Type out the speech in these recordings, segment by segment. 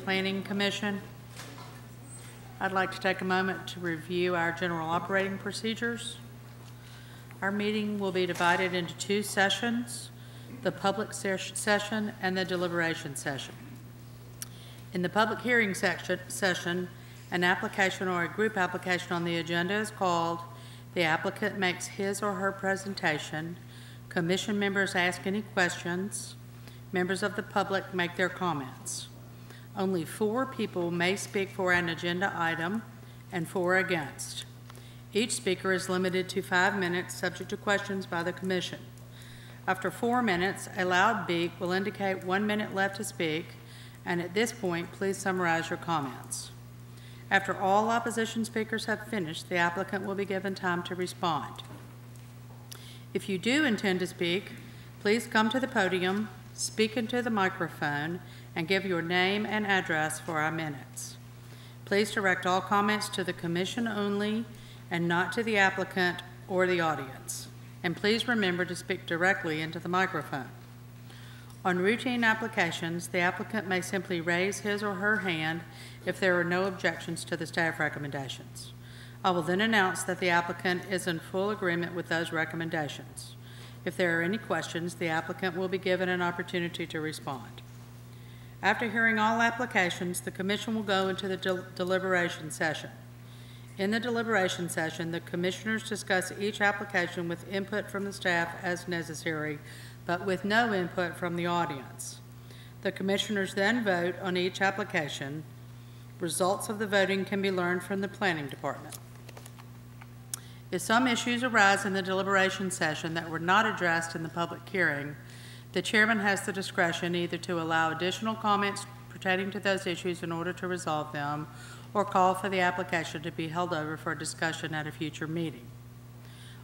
Planning Commission. I'd like to take a moment to review our general operating procedures. Our meeting will be divided into two sessions, the public session and the deliberation session. In the public hearing session, an application or a group application on the agenda is called. The applicant makes his or her presentation. Commission members ask any questions. Members of the public make their comments. Only 4 people may speak for an agenda item and 4 against. Each speaker is limited to 5 minutes, subject to questions by the commission. After 4 minutes, a loud beep will indicate 1 minute left to speak, and at this point, please summarize your comments. After all opposition speakers have finished, the applicant will be given time to respond. If you do intend to speak, please come to the podium, speak into the microphone, and give your name and address for our minutes. Please direct all comments to the commission only and not to the applicant or the audience. And please remember to speak directly into the microphone. On routine applications, the applicant may simply raise his or her hand if there are no objections to the staff recommendations. I will then announce that the applicant is in full agreement with those recommendations. If there are any questions, the applicant will be given an opportunity to respond. After hearing all applications, the commission will go into the deliberation session. In the deliberation session, the commissioners discuss each application with input from the staff as necessary, but with no input from the audience. The commissioners then vote on each application. Results of the voting can be learned from the planning department. If some issues arise in the deliberation session that were not addressed in the public hearing, the chairman has the discretion either to allow additional comments pertaining to those issues in order to resolve them, or call for the application to be held over for discussion at a future meeting.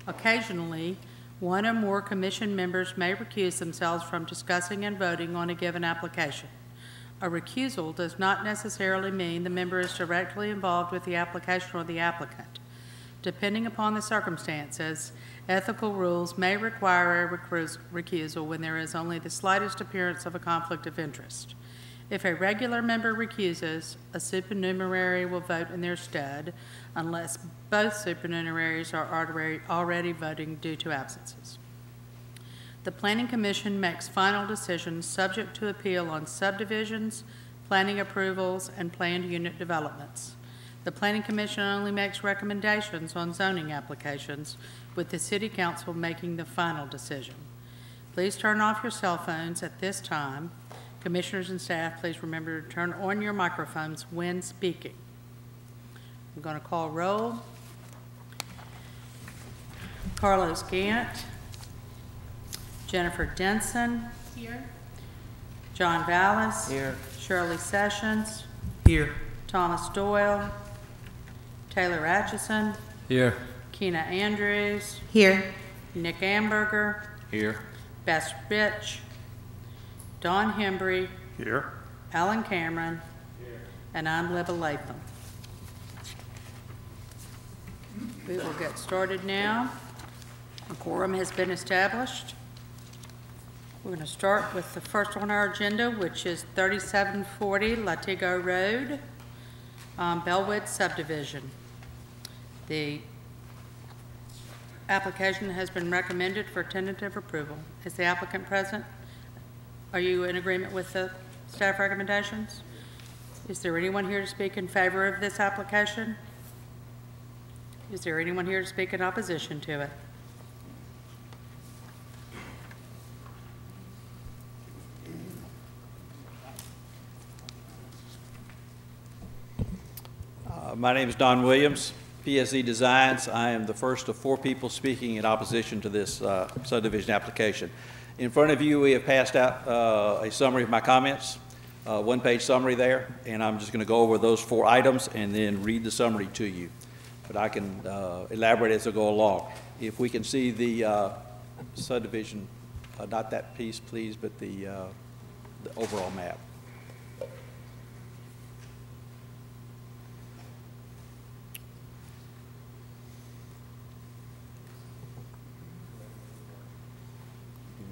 Occasionally, one or more commission members may recuse themselves from discussing and voting on a given application. A recusal does not necessarily mean the member is directly involved with the application or the applicant. Depending upon the circumstances, ethical rules may require a recusal when there is only the slightest appearance of a conflict of interest. If a regular member recuses, a supernumerary will vote in their stead unless both supernumeraries are already voting due to absences. The Planning Commission makes final decisions subject to appeal on subdivisions, planning approvals, and planned unit developments. The Planning Commission only makes recommendations on zoning applications, with the City Council making the final decision. Please turn off your cell phones at this time. Commissioners and staff, please remember to turn on your microphones when speaking. I'm going to call roll. Carlos Gant. Jennifer Denson. Here. John Vallis. Here. Shirley Sessions. Here. Thomas Doyle. Taylor Atchison. Here. Keena Andrews. Here. Nick Amberger. Here. Bess Rich. Don Hembry. Here. Alan Cameron. Here. And I'm Libba Latham. We will get started now. A quorum has been established. We're going to start with the first on our agenda, which is 3740 Latigo Road, Bellwood Subdivision. The application has been recommended for tentative approval. Is the applicant present? Are you in agreement with the staff recommendations? Is there anyone here to speak in favor of this application? Is there anyone here to speak in opposition to it? My name is Don Williams, PSE Designs. I am the first of 4 people speaking in opposition to this subdivision application. In front of you, we have passed out a summary of my comments, one-page summary there, and I'm just going to go over those 4 items and then read the summary to you. But I can elaborate as I go along. If we can see the subdivision, not that piece, please, but the overall map.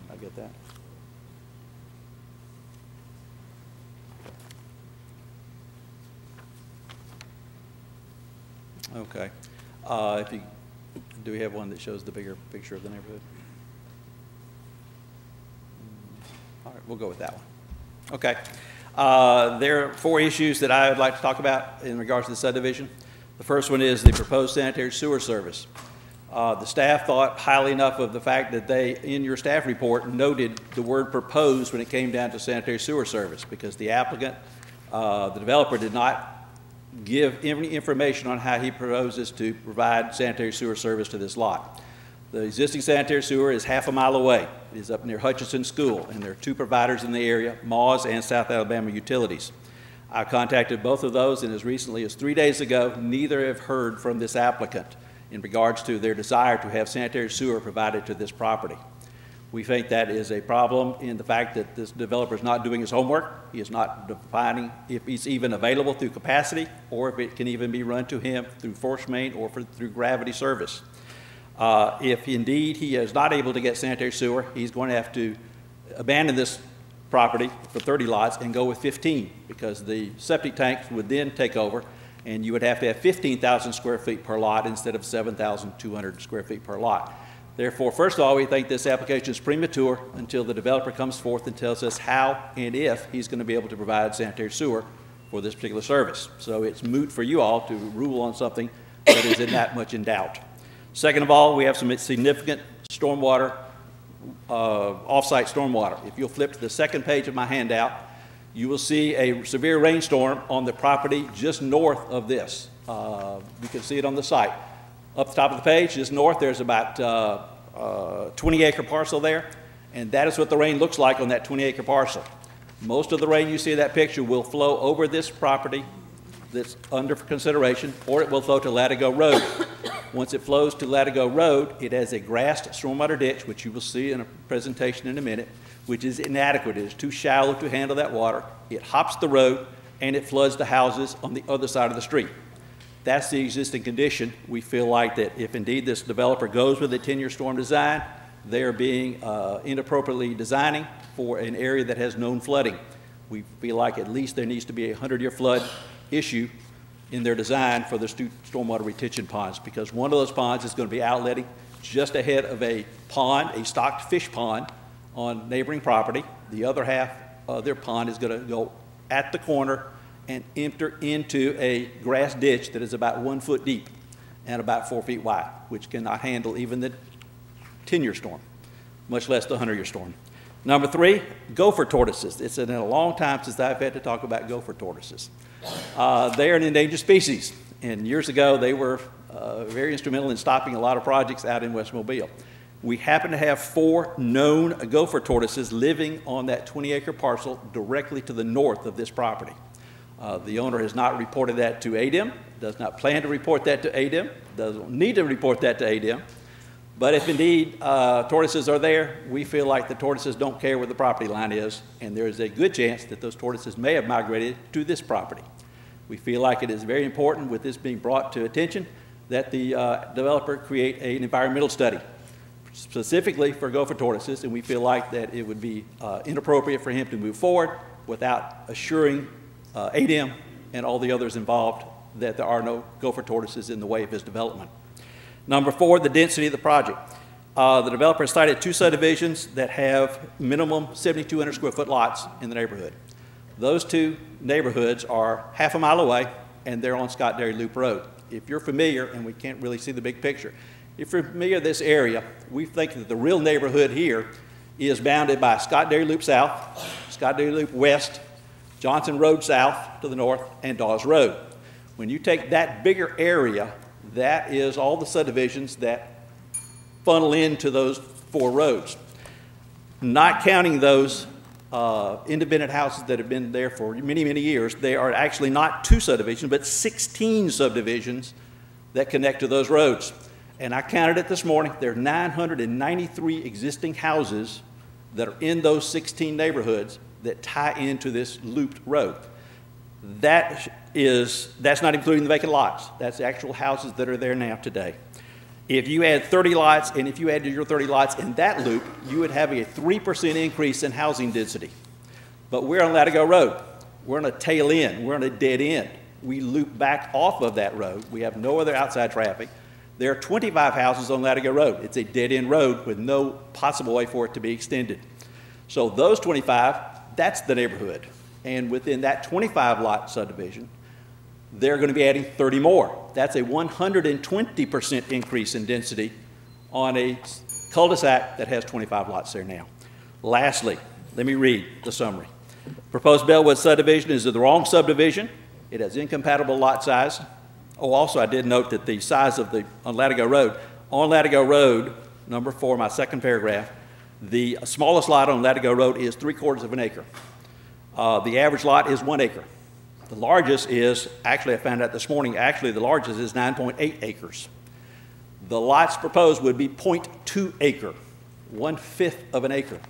I get that. Okay. Do we have one that shows the bigger picture of the neighborhood? All right, we'll go with that one. Okay. There are 4 issues that I would like to talk about in regards to the subdivision. The first one is the proposed sanitary sewer service. The staff thought highly enough of the fact that they, in your staff report, noted the word proposed when it came down to sanitary sewer service, because the applicant, the developer, did not give any information on how he proposes to provide sanitary sewer service to this lot. The existing sanitary sewer is half a mile away. It is up near Hutchinson School, and there are 2 providers in the area, Mawes and South Alabama Utilities. I contacted both of those, and as recently as 3 days ago, neither have heard from this applicant in regards to their desire to have sanitary sewer provided to this property. We think that is a problem in the fact that this developer is not doing his homework. He is not defining if it's even available through capacity or if it can even be run to him through force main or through gravity service. If indeed he is not able to get sanitary sewer, he's going to have to abandon this property for 30 lots and go with 15, because the septic tanks would then take over and you would have to have 15,000 square feet per lot instead of 7,200 square feet per lot. Therefore, first of all, we think this application is premature until the developer comes forth and tells us how and if he's going to be able to provide sanitary sewer for this particular service. So it's moot for you all to rule on something that is that much in doubt. Second of all, we have some significant stormwater, off-site stormwater. If you'll flip to the second page of my handout, you will see a severe rainstorm on the property just north of this. You can see it on the site. Up the top of the page, just north, there's about 20-acre parcel there, and that is what the rain looks like on that 20-acre parcel. Most of the rain you see in that picture will flow over this property that's under consideration, or it will flow to Latigo Road. Once it flows to Latigo Road, it has a grassed stormwater ditch, which you will see in a presentation in a minute, which is inadequate. It is too shallow to handle that water. It hops the road, and it floods the houses on the other side of the street. That's the existing condition. We feel like that if indeed this developer goes with a 10-year storm design, they are being inappropriately designing for an area that has known flooding. We feel like at least there needs to be a 100-year flood issue in their design for the stormwater retention ponds, because one of those ponds is going to be outletting just ahead of a pond, a stocked fish pond on neighboring property. The other half of their pond is going to go at the corner and enter into a grass ditch that is about 1 foot deep and about 4 feet wide, which cannot handle even the 10-year storm, much less the 100-year storm. Number 3, gopher tortoises. It's been a long time since I've had to talk about gopher tortoises. They are an endangered species, and years ago they were very instrumental in stopping a lot of projects out in West Mobile. We happen to have 4 known gopher tortoises living on that 20-acre parcel directly to the north of this property. The owner has not reported that to ADEM, does not plan to report that to ADEM, doesn't need to report that to ADEM. But if indeed tortoises are there, we feel like the tortoises don't care where the property line is, and there is a good chance that those tortoises may have migrated to this property. We feel like it is very important, with this being brought to attention, that the developer create an environmental study specifically for gopher tortoises, and we feel like that it would be inappropriate for him to move forward without assuring ADEM and all the others involved that there are no gopher tortoises in the way of his development. Number 4, the density of the project. The developer has cited 2 subdivisions that have minimum 7,200 square foot lots in the neighborhood. Those 2 neighborhoods are half a mile away, and they're on Scott Dairy Loop Road. If you're familiar, and we can't really see the big picture, if you're familiar with this area, we think that the real neighborhood here is bounded by Scott Dairy Loop South, Scott Dairy Loop West, Johnson Road South to the north, and Dawes Road. When you take that bigger area, that is all the subdivisions that funnel into those 4 roads. Not counting those independent houses that have been there for many, many years, they are actually not 2 subdivisions, but 16 subdivisions that connect to those roads. And I counted it this morning. There are 993 existing houses that are in those 16 neighborhoods that tie into this looped road. That's not including the vacant lots. That's the actual houses that are there now today. If you add 30 lots, and if you add your 30 lots in that loop, you would have a 3% increase in housing density. But we're on Latigo Road. We're on a tail end. We're on a dead end. we loop back off of that road. We have no other outside traffic. There are 25 houses on Latigo Road. It's a dead-end road with no possible way for it to be extended. So those 25, that's the neighborhood. And within that 25 lot subdivision, they're going to be adding 30 more. That's a 120% increase in density on a cul-de-sac that has 25 lots there now. Lastly, let me read the summary. Proposed Bellwood subdivision is the wrong subdivision. It has incompatible lot size. Oh, also, I did note that the size of on Latigo Road, number 4, my second paragraph, the smallest lot on Latigo Road is 3/4 of an acre. The average lot is 1 acre. The largest is, actually I found out this morning, actually the largest is 9.8 acres. The lots proposed would be 0.2 acre, 1/5 of an acre.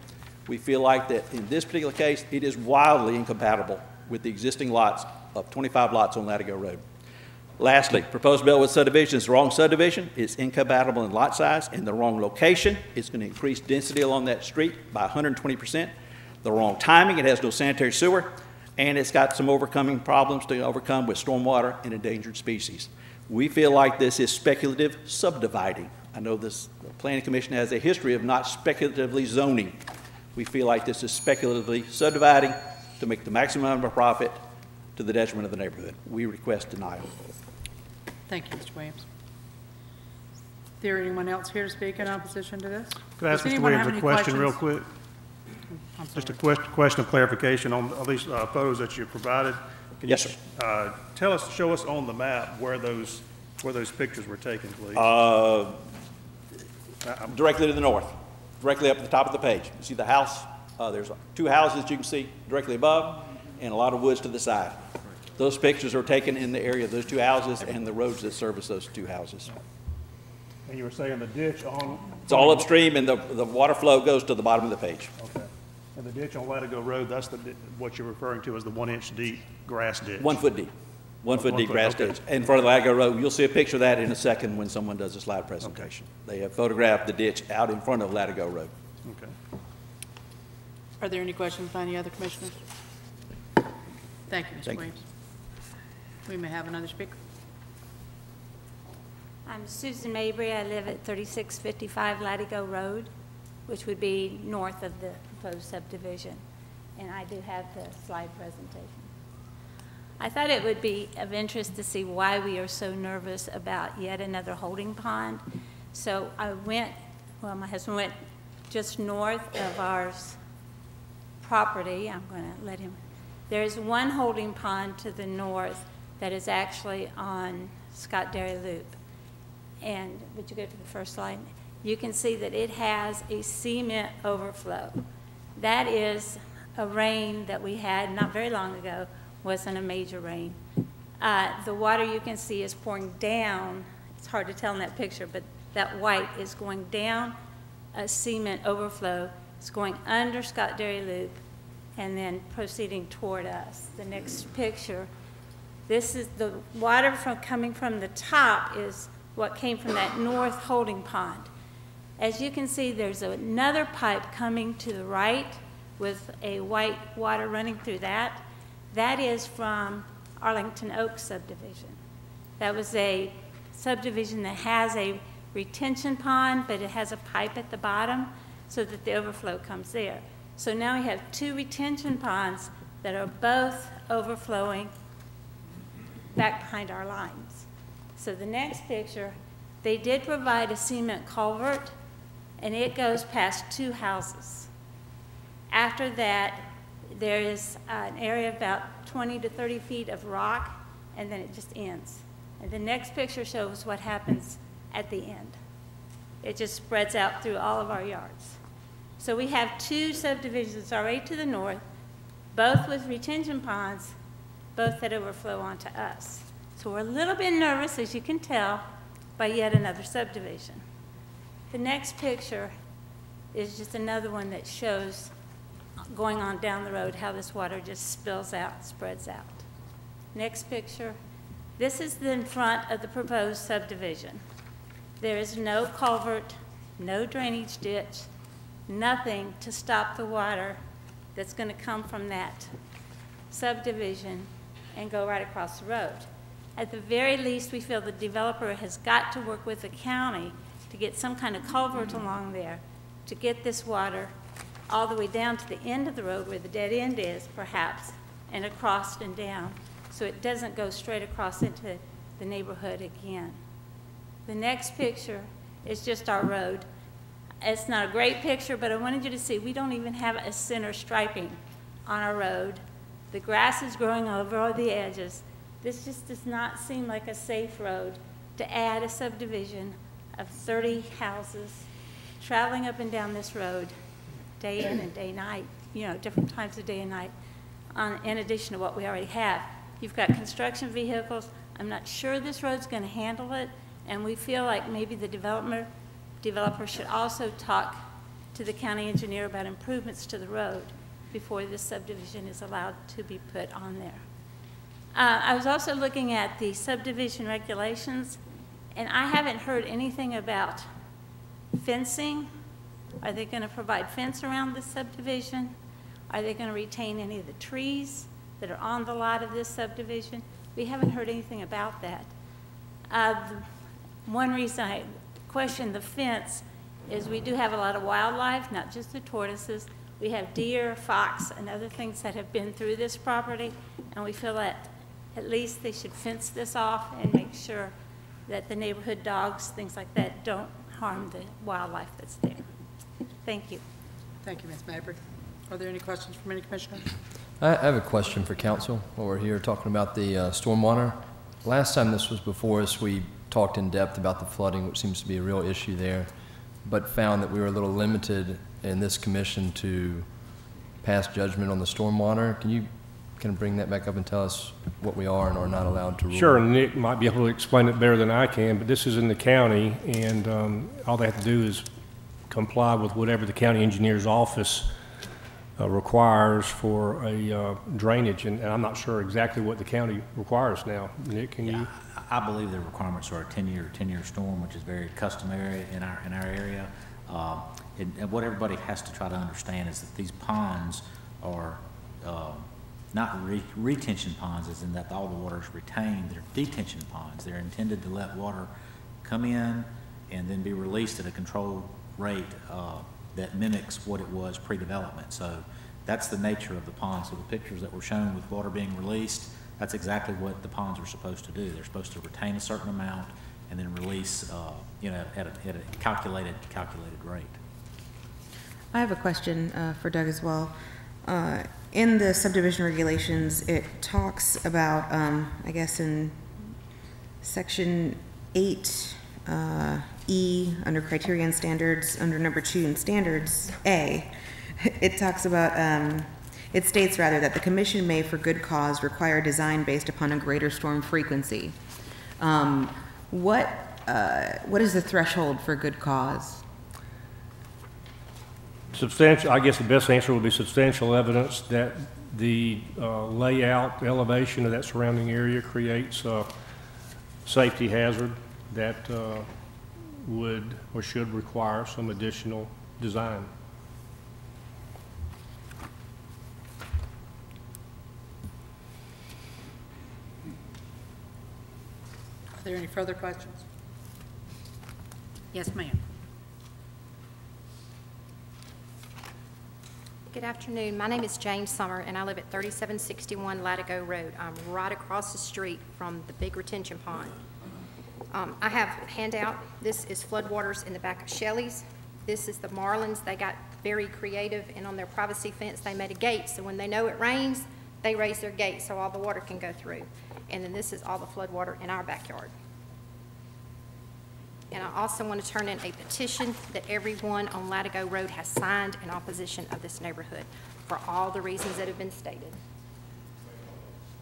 We feel like that in this particular case, it is wildly incompatible with the existing lots of 25 lots on Latigo Road. Lastly, proposed Bellwood subdivision is the wrong subdivision. It's incompatible in lot size, in the wrong location. It's going to increase density along that street by 120%. The wrong timing, it has no sanitary sewer, and it's got some overcoming problems to overcome with stormwater and endangered species. We feel like this is speculative subdividing. I know the Planning Commission has a history of not speculatively zoning. We feel like this is speculatively subdividing to make the maximum amount of profit to the detriment of the neighborhood. We request denial. Thank you, Mr. Williams. Is there anyone else here to speak in opposition to this? Could I ask Does Mr. anyone have Williams a any question real questions? quick? I'm Just a sorry. question of clarification on these photos that you provided. Can Yes, you, sir. show us on the map where those pictures were taken, please? Directly to the north, directly up at the top of the page. You see the house? There's 2 houses you can see directly above and a lot of woods to the side. Those pictures are taken in the area of those 2 houses and the roads that service those 2 houses. And you were saying the ditch on... It's all upstream and the water flow goes to the bottom of the page. Okay. And the ditch on Latigo Road, that's what you're referring to as the 1-inch deep grass ditch? 1 foot deep. 1 foot 1 deep foot, grass okay. ditch in front of the Latigo Road. You'll see a picture of that in a second when someone does a slide presentation. They have photographed the ditch out in front of Latigo Road. Okay. Are there any questions by any other commissioners? Thank you, Mr. Thank you. Williams. We may have another speaker. I'm Susan Mabry. I live at 3655 Latigo Road, which would be north of the proposed subdivision. And I do have the slide presentation. I thought it would be of interest to see why we are so nervous about yet another holding pond. So my husband went just north of our property. I'm going to let him. There's one holding pond to the north that is actually on Scott Dairy Loop. And would you go to the first slide? You can see that it has a cement overflow. That is a rain that we had not very long ago. Wasn't a major rain. The water you can see is pouring down. It's hard to tell in that picture, but that white is going down a cement overflow. It's going under Scott Dairy Loop and then proceeding toward us. The next picture, this is the water coming from the top is what came from that north holding pond. As you can see, there's another pipe coming to the right with a white water running through that. That is from Arlington Oaks subdivision. That was a subdivision that has a retention pond, but it has a pipe at the bottom so that the overflow comes there. So now we have 2 retention ponds that are both overflowing back behind our lines. So the next picture, they did provide a cement culvert, and it goes past 2 houses. After that, there is an area about 20 to 30 feet of rock, and then it just ends. And the next picture shows what happens at the end. It just spreads out through all of our yards. So we have 2 subdivisions already to the north, both with retention ponds, both that overflow onto us. So we're a little bit nervous, as you can tell, by yet another subdivision. The next picture is just another one that shows going on down the road how this water just spills out, spreads out. Next picture. This is in front of the proposed subdivision. There is no culvert, no drainage ditch, nothing to stop the water that's going to come from that subdivision and go right across the road. At the very least, we feel the developer has got to work with the county to get some kind of culvert along there to get this water all the way down to the end of the road where the dead end is, perhaps, and across and down, so it doesn't go straight across into the neighborhood again. The next picture is just our road. It's not a great picture, but I wanted you to see we don't even have a center striping on our road. The grass is growing over all the edges. This just does not seem like a safe road to add a subdivision of 30 houses traveling up and down this road day in and day night, you know, different times of day and night, in addition to what we already have. You've got construction vehicles. I'm not sure this road's going to handle it, and we feel like maybe the developer should also talk to the county engineer about improvements to the road before this subdivision is allowed to be put on there. I was also looking at the subdivision regulations, and I haven't heard anything about fencing. Are they going to provide fence around this subdivision? Are they going to retain any of the trees that are on the lot of this subdivision? We haven't heard anything about that. One reason I question the fence is we do have a lot of wildlife, not just the tortoises. We have deer, fox, and other things that have been through this property, and we feel that at least they should fence this off and make sure that the neighborhood dogs, things like that, don't harm the wildlife that's there. Thank you. Thank you, Ms. Mabry. Are there any questions from any commissioners? I have a question for council while we're here talking about the stormwater. Last time this was before us, we talked in depth about the flooding, which seems to be a real issue there, but found that we were a little limited in this commission to pass judgment on the stormwater. Can you kind of bring that back up and tell us what we are and are not allowed to rule? Sure, Nick might be able to explain it better than I can, but this is in the county, and all they have to do is comply with whatever the county engineer's office requires for a drainage, and I'm not sure exactly what the county requires now. Nick, can you? I believe the requirements are a 10-year storm, which is very customary in our area. And what everybody has to try to understand is that these ponds are not retention ponds, as in that all the water is retained. They're detention ponds. They're intended to let water come in and then be released at a controlled rate that mimics what it was pre-development. So that's the nature of the pond. So the pictures that were shown with water being released, that's exactly what the ponds are supposed to do. They're supposed to retain a certain amount and then release, you know, at a calculated rate. I have a question for Doug as well. In the subdivision regulations, it talks about, I guess in section 8, E, under criterion standards, under number 2 in standards A, it talks about, it states rather that the commission may for good cause require design based upon a greater storm frequency. What is the threshold for good cause? Substantial, I guess the best answer would be substantial evidence that the layout, elevation of that surrounding area creates a safety hazard that would or should require some additional design. Are there any further questions? Yes, ma'am. Good afternoon. My name is Jane Summer, and I live at 3761 Latigo Road. I'm right across the street from the big retention pond. I have a handout. This is floodwaters in the back of Shelley's. This is the Marlins. They got very creative, and on their privacy fence, they made a gate, so when they know it rains, they raise their gate so all the water can go through. And then this is all the floodwater in our backyard. And I also want to turn in a petition that everyone on Latigo Road has signed in opposition of this neighborhood for all the reasons that have been stated.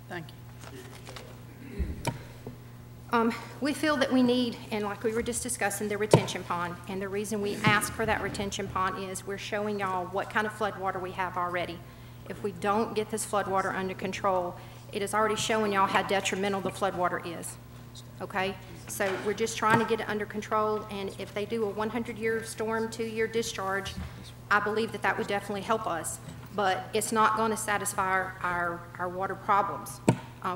Thank you. We feel that we need, and like we were just discussing, the retention pond. And the reason we ask for that retention pond is we're showing y'all what kind of floodwater we have already. If we don't get this floodwater under control, it is already showing y'all how detrimental the floodwater is. Okay? So we're just trying to get it under control, and if they do a 100-year storm, 2-year discharge, I believe that that would definitely help us. But it's not going to satisfy our water problems.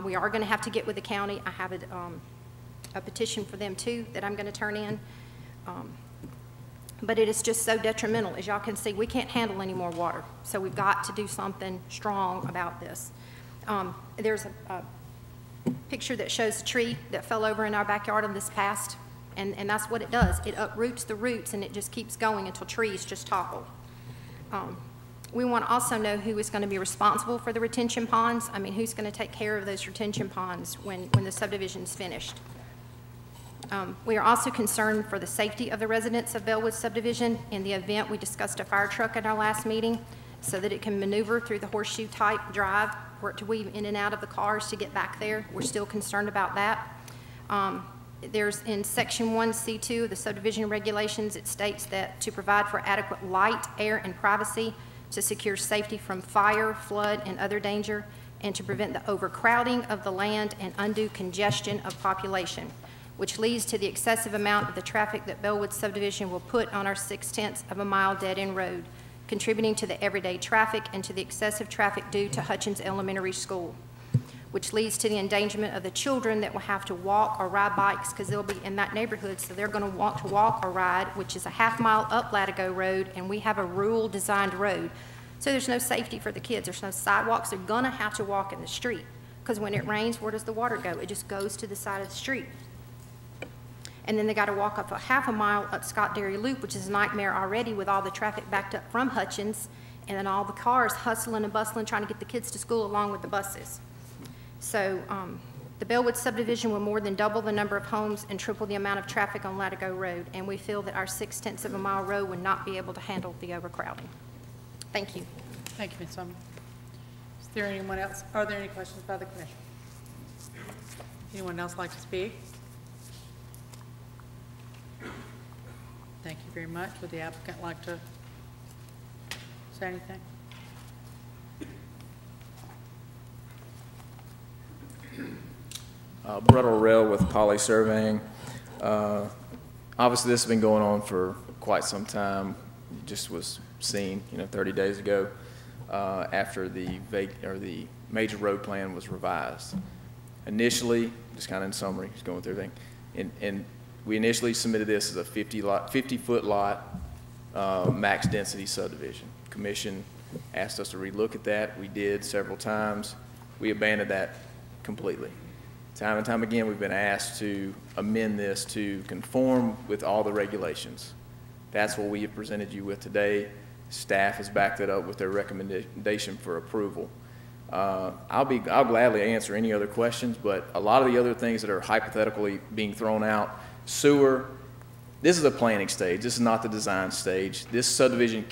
We are going to have to get with the county. I have a petition for them too that I'm going to turn in. But it is just so detrimental. As y'all can see, we can't handle any more water. So we've got to do something strong about this. There's a picture that shows a tree that fell over in our backyard in this past, and that's what it does. It uproots the roots and it just keeps going until trees just topple. We want to also know who is going to be responsible for the retention ponds. I mean, who's going to take care of those retention ponds when the subdivision is finished. We are also concerned for the safety of the residents of Bellwood subdivision. In the event, we discussed a fire truck at our last meeting so that it can maneuver through the horseshoe type drive or to weave in and out of the cars to get back there. We're still concerned about that. There's in section 1C2 of the subdivision regulations, it states that to provide for adequate light, air, and privacy, to secure safety from fire, flood, and other danger, and to prevent the overcrowding of the land and undue congestion of population, which leads to the excessive amount of the traffic that Bellwood subdivision will put on our 0.6 of a mile dead-end road, contributing to the everyday traffic and to the excessive traffic due to Hutchins Elementary School, which leads to the endangerment of the children that will have to walk or ride bikes because they'll be in that neighborhood, so they're going to want to walk or ride, which is a half-mile up Latigo Road, and we have a rural-designed road. So there's no safety for the kids. There's no sidewalks. They're going to have to walk in the street because when it rains, where does the water go? It just goes to the side of the street. And then they got to walk up a half a mile up Scott Dairy Loop, which is a nightmare already with all the traffic backed up from Hutchins, and then all the cars hustling and bustling trying to get the kids to school along with the buses. So the Bellwood subdivision will more than double the number of homes and triple the amount of traffic on Latigo Road, and we feel that our 0.6 of a mile road would not be able to handle the overcrowding. Thank you. Thank you, Ms. Summer. Is there anyone else? Are there any questions by the commission? Anyone else like to speak? Thank you very much. Would the applicant like to say anything? Brett Orrell with Poly Surveying. Obviously, this has been going on for quite some time. It just was seen, 30 days ago after the major road plan was revised. Initially, just kind of in summary, just going through everything, and we initially submitted this as a 50-foot lot max density subdivision. Commission asked us to relook at that. We did several times. We abandoned that completely. Time and time again, we've been asked to amend this to conform with all the regulations. That's what we have presented you with today. Staff has backed it up with their recommendation for approval. I'll gladly answer any other questions, but a lot of the other things that are hypothetically being thrown out, sewer, this is a planning stage. This is not the design stage. This subdivision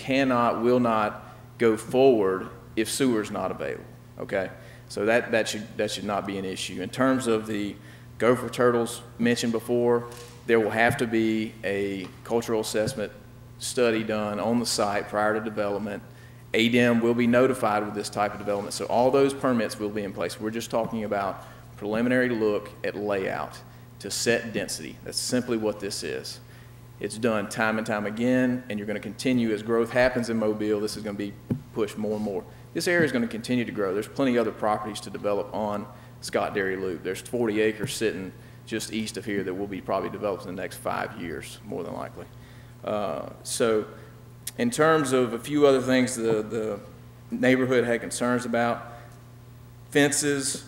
will not go forward if sewer is not available, okay? So that should not be an issue. In terms of the gopher turtles mentioned before, there will have to be a cultural assessment study done on the site prior to development. ADEM will be notified with this type of development, so all those permits will be in place. We're just talking about preliminary look at layout to set density. That's simply what this is. It's done time and time again, and you're going to continue as growth happens in Mobile. This is going to be pushed more and more. This area is going to continue to grow. There's plenty of other properties to develop on Scott Dairy Loop. There's 40 acres sitting just east of here that will be probably developed in the next 5 years, more than likely. So in terms of a few other things the neighborhood had concerns about, fences,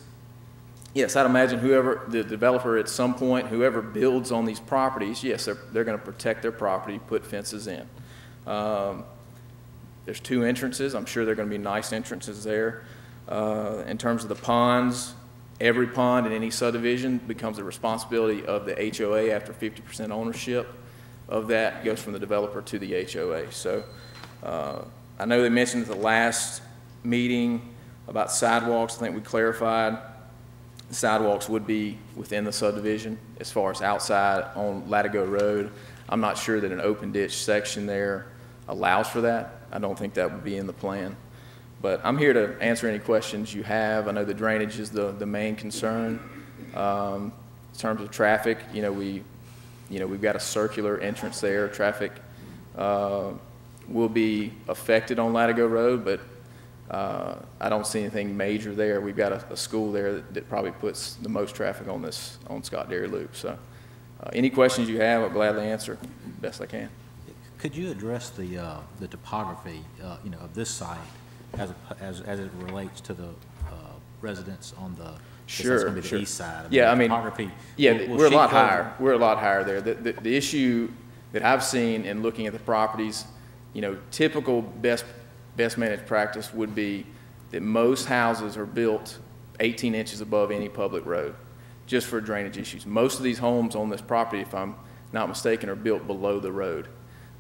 yes, I'd imagine the developer at some point, whoever builds on these properties, yes, they're going to protect their property, put fences in. There's 2 entrances. I'm sure they're going to be nice entrances there. In terms of the ponds, every pond in any subdivision becomes the responsibility of the HOA after 50% ownership of that goes from the developer to the HOA. So I know they mentioned at the last meeting about sidewalks. I think we clarified the sidewalks would be within the subdivision as far as outside on Latigo Road. I'm not sure that an open ditch section there allows for that. I don't think that would be in the plan. But I'm here to answer any questions you have. I know the drainage is the main concern. In terms of traffic, we've got a circular entrance there. Traffic will be affected on Latigo Road, but I don't see anything major there. We've got a school there that probably puts the most traffic on Scott Dairy Loop. So any questions you have, I'll gladly answer best I can. Could you address the topography, of this site as it relates to the residents on the, Sure, that's going to be sure. the east side? Yeah, I mean, topography. yeah, will we're a sheet lot flow- higher. We're a lot higher there. The issue that I've seen in looking at the properties, typical best managed practice would be that most houses are built 18 inches above any public road, just for drainage issues. Most of these homes on this property, if I'm not mistaken, are built below the road.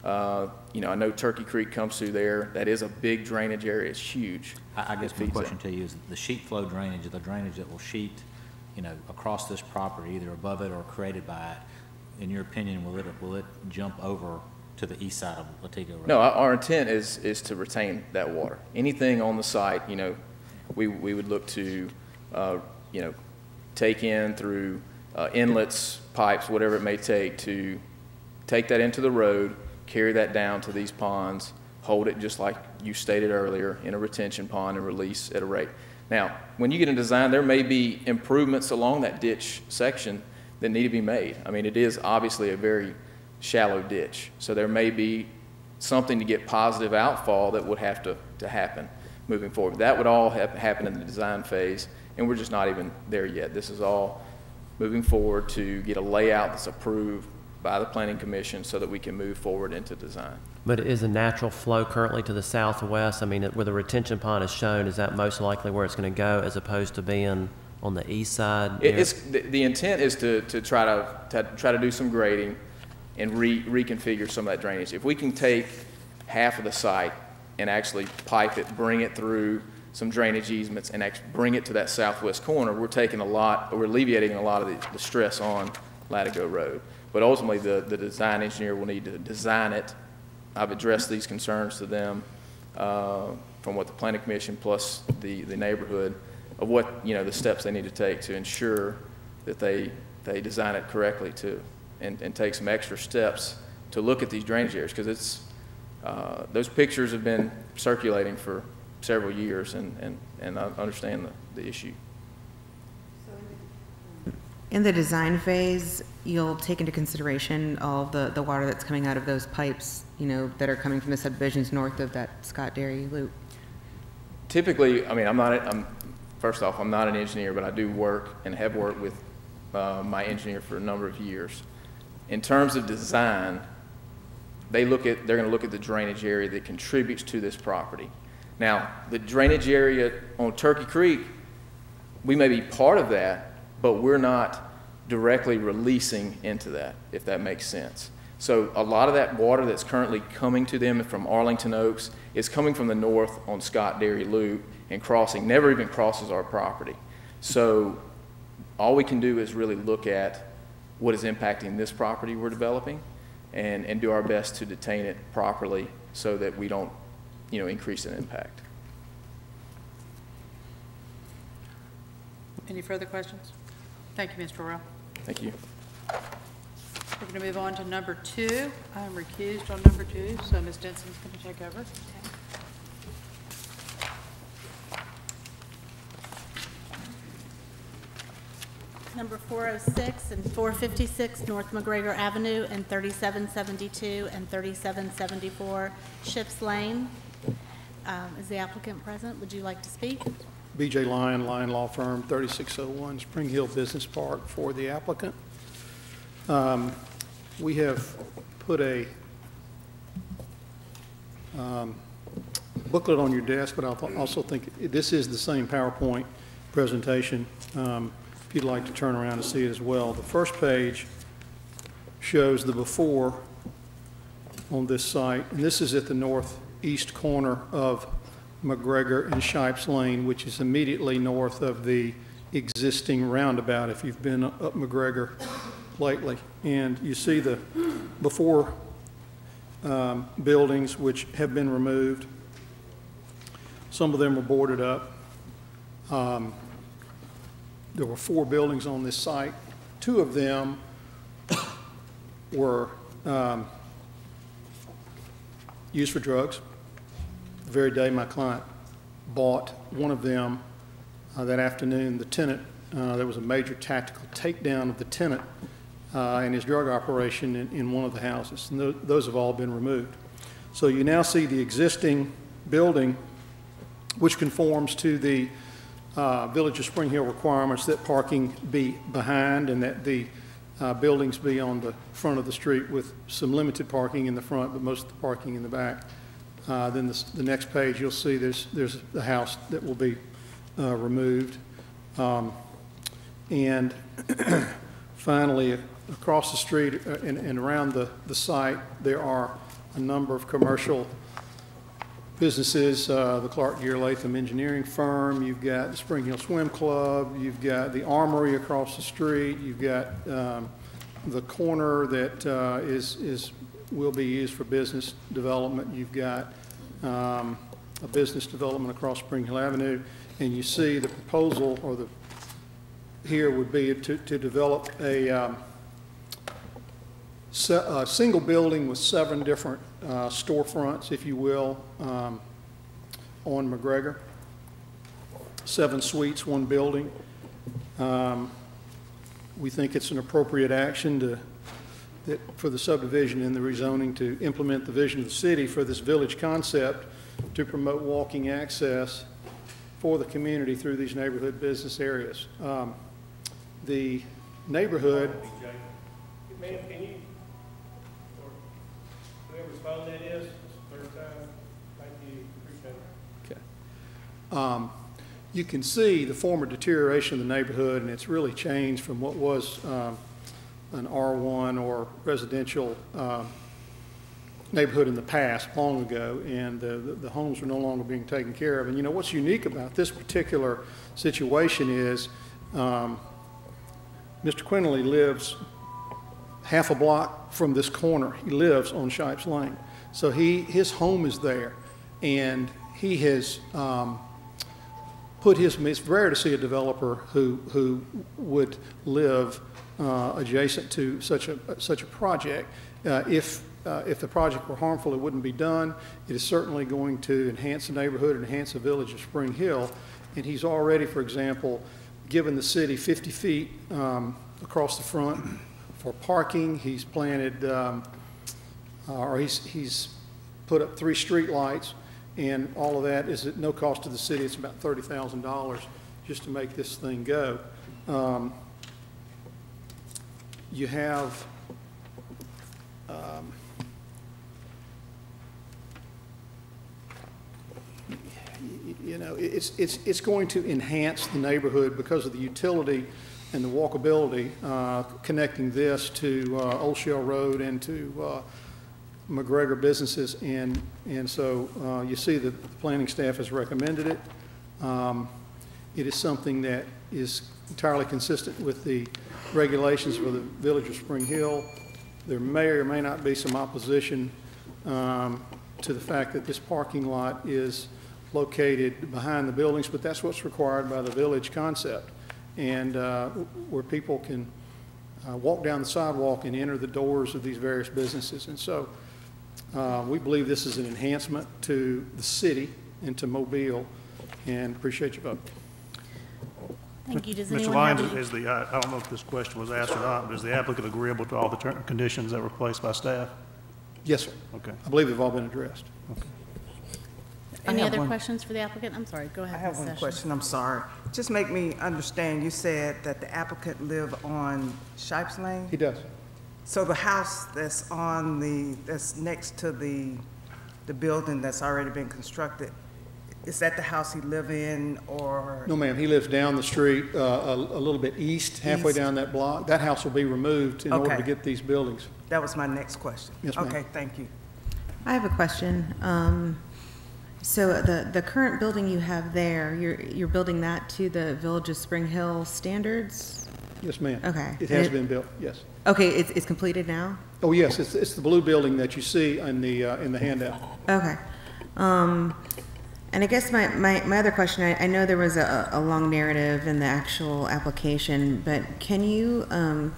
I know Turkey Creek comes through there. That is a big drainage area. It's huge. I guess It my feeds question that. to you is the sheet flow drainage, the drainage that will sheet, across this property, either above it or created by it, in your opinion, will it jump over to the east side of Latigo Road? No, our intent is to retain that water. Anything on the site, we would look to, take in through inlets, pipes, whatever it may take to take that into the road, carry that down to these ponds, hold it just like you stated earlier in a retention pond and release at a rate. Now, when you get in design, there may be improvements along that ditch section that need to be made. I mean, it is obviously a very shallow ditch, so there may be something to get positive outfall that would have to happen moving forward. That would all happen in the design phase, and we're just not even there yet. This is all moving forward to get a layout that's approved by the Planning Commission so that we can move forward into design. But is a natural flow currently to the southwest? I mean, where the retention pond is shown, is that most likely where it's going to go as opposed to being on the east side? The intent is to try to do some grading and reconfigure some of that drainage. If we can take half of the site and actually pipe it, bring it through some drainage easements and actually bring it to that southwest corner, we're alleviating a lot of the stress on Latigo Road. But ultimately, the design engineer will need to design it. I've addressed these concerns to them from what the Planning Commission plus the neighborhood of what, the steps they need to take to ensure that they design it correctly too, and take some extra steps to look at these drainage areas, because it's, those pictures have been circulating for several years, and I understand the issue. In the design phase, you'll take into consideration all the water that's coming out of those pipes, that are coming from the subdivisions north of that Scott Dairy Loop. Typically, I mean, first off, I'm not an engineer, but I do work and have worked with my engineer for a number of years. In terms of design, they're going to look at the drainage area that contributes to this property. Now, the drainage area on Turkey Creek, we may be part of that, but we're not directly releasing into that, if that makes sense. So a lot of that water that's currently coming to them from Arlington Oaks is coming from the north on Scott Dairy Loop and never even crosses our property. So all we can do is really look at what is impacting this property we're developing and do our best to detain it properly so that we don't, increase an impact. Any further questions? Thank you, Mr. Royal. Thank you. We're going to move on to number 2. I'm recused on number 2, so Ms. Denson's going to take over. Number 406 and 456 North McGregor Avenue, and 3772 and 3774 Ships Lane. Is the applicant present? Would you like to speak? B.J. Lyon, Lyon Law Firm, 3601 Spring Hill Business Park for the applicant. We have put a booklet on your desk, but I also think this is the same PowerPoint presentation. If you'd like to turn around and see it as well. The first page shows the before on this site, and this is at the northeast corner of McGregor and Shipes Lane, which is immediately north of the existing roundabout if you've been up McGregor lately. And you see the before buildings which have been removed. Some of them were boarded up. There were 4 buildings on this site. 2 of them were used for drugs. The very day my client bought one of them that afternoon. The tenant, there was a major tactical takedown of the tenant and his drug operation in one of the houses, and those have all been removed. So you now see the existing building, which conforms to the Village of Spring Hill requirements that parking be behind and that the buildings be on the front of the street with some limited parking in the front, but most of the parking in the back. Then the next page, you'll see there's the house that will be removed. And finally, across the street and around the site, there are a number of commercial businesses, the Clark Gear Latham Engineering Firm, you've got the Spring Hill Swim Club, you've got the Armory across the street, you've got the corner that will be used for business development, you've got a business development across Spring Hill Avenue, and you see the proposal, or here would be to develop a single building with 7 different storefronts, if you will, on McGregor. 7 suites, 1 building. We think it's an appropriate action for the subdivision and the rezoning to implement the vision of the city for this village concept to promote walking access for the community through these neighborhood business areas. The neighborhood. Ma'am, can you, or whoever's phone that is, it's the 3rd time. Thank you, appreciate it. Okay. You can see the former deterioration of the neighborhood, and it's really changed from what was an R1 or residential neighborhood in the past, long ago, and the homes are no longer being taken care of. And you know, what's unique about this particular situation is Mr. Quinley lives half a block from this corner. He lives on Shipes Lane. So his home is there, and he has it's rare to see a developer who would live adjacent to such a project. If the project were harmful, it wouldn't be done. It is certainly going to enhance the neighborhood and enhance the village of Spring Hill. And he's already, for example, given the city 50 feet across the front for parking. He's planted, or he's put up 3 street lights, and all of that is at no cost to the city. It's about $30,000 just to make this thing go. You have you know, it's going to enhance the neighborhood because of the utility and the walkability connecting this to Old Shell Road and to McGregor businesses, and so you see that the planning staff has recommended it. It is something that is entirely consistent with the regulations for the Village of Spring Hill. There may or may not be some opposition to the fact that this parking lot is located behind the buildings, but that's what's required by the village concept, and where people can walk down the sidewalk and enter the doors of these various businesses. And so we believe this is an enhancement to the city and to Mobile, and appreciate your vote. Thank you. Does Mr. anyone Lyons, have any? I don't know if this question was asked or not, but is the applicant agreeable to all the conditions that were placed by staff? Yes, sir. Okay. I believe they've all been addressed. Okay. Any other questions for the applicant? I'm sorry, go ahead. I have Ms. one Sessions. question, I'm sorry. Just make me understand, you said that the applicant live on Shipes Lane? He does. So the house that's that's next to the building that's already been constructed, is that the house he live in, or? No, ma'am. He lives down the street, a little bit east, halfway down that block. That house will be removed in order to get these buildings. That was my next question. Yes, ma'am. Okay, thank you. I have a question. So the current building you have there, you're building that to the Village of Spring Hill standards? Yes, ma'am. Okay. It has been built, yes. Okay, it's completed now? Oh, yes, it's the blue building that you see in the handout. Okay. And I guess my other question, I know there was a long narrative in the actual application, but can you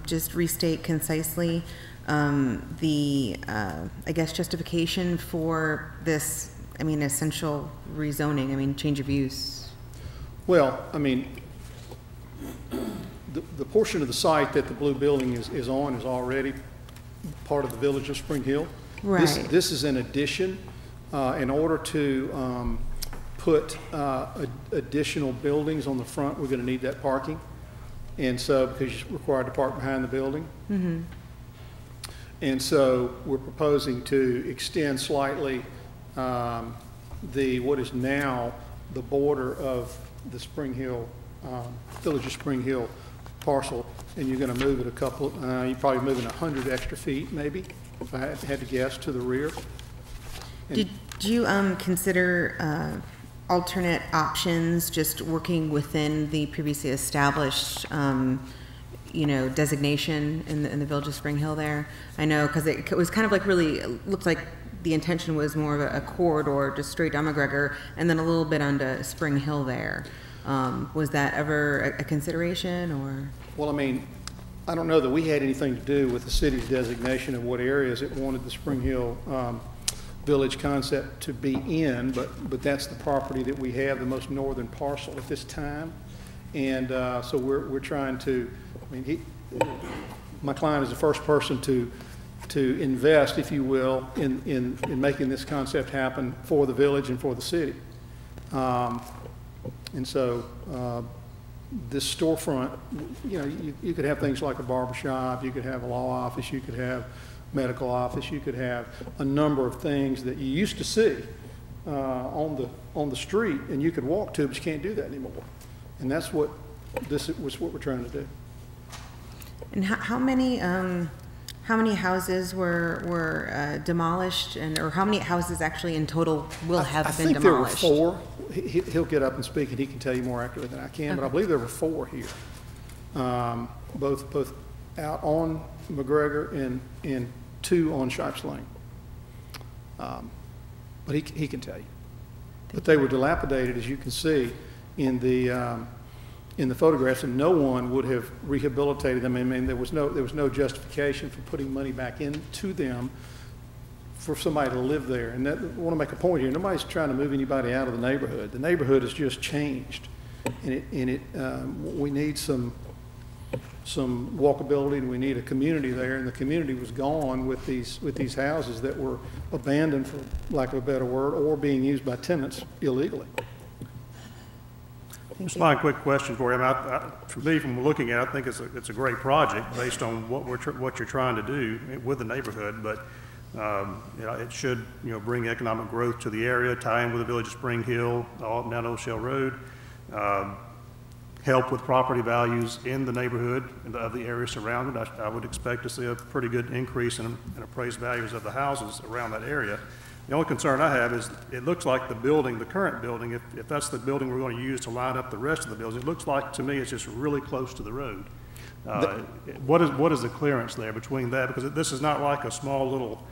just restate concisely the, I guess, justification for this I mean, essential rezoning, I mean, change of use? Well, I mean, the portion of the site that the blue building is on is already part of the Village of Spring Hill. Right. This is an addition. In order to put additional buildings on the front, we're going to need that parking. And so, because you're required to park behind the building. Mm-hmm. And so we're proposing to extend slightly what is now the border of the Spring Hill, Village of Spring Hill parcel, and you're going to move it a couple, you're probably moving 100 extra feet maybe, if I had to guess, to the rear. And Did you consider alternate options, just working within the previously established, designation in the Village of Spring Hill there? I know, because it was kind of like really, it looked like the intention was more of a corridor, just straight down McGregor, and then a little bit onto Spring Hill there. Was that ever a consideration, or? Well, I mean, I don't know that we had anything to do with the city's designation of what areas it wanted the Spring Hill Village concept to be in, but that's the property that we have, the most northern parcel at this time. And so we're trying to, I mean, my client is the first person to invest, if you will, in making this concept happen for the village and for the city. And so this storefront, you could have things like a barber shop, you could have a law office, you could have medical office, you could have a number of things that you used to see on the street and you could walk to, but you can't do that anymore. And that's what we're trying to do. And how many houses were demolished, or how many houses actually in total will have been demolished? I think there were 4. He'll get up and speak, and he can tell you more accurately than I can. Okay. But I believe there were 4 here, both out on McGregor and 2 on Shipes Lane. But he can tell you. But they were dilapidated, as you can see in the photographs, and no one would have rehabilitated them. I mean, there was no justification for putting money back into them for somebody to live there. And I want to make a point here. Nobody's trying to move anybody out of the neighborhood. The neighborhood has just changed, and we need some walkability, and we need a community there. And the community was gone with these houses that were abandoned, for lack of a better word, or being used by tenants illegally. Just my quick question for you. For me, from looking at it, I think it's a great project based on what you're trying to do with the neighborhood. But it should bring economic growth to the area, tie in with the Village of Spring Hill, all up down Old Shell Road, help with property values in the neighborhood and of the area surrounded. I would expect to see a pretty good increase in appraised values of the houses around that area. The only concern I have is it looks like the current building, if that's the building we're going to use to line up the rest of the buildings, it looks like to me it's just really close to the road. What is the clearance there between that? Because this is not like a small little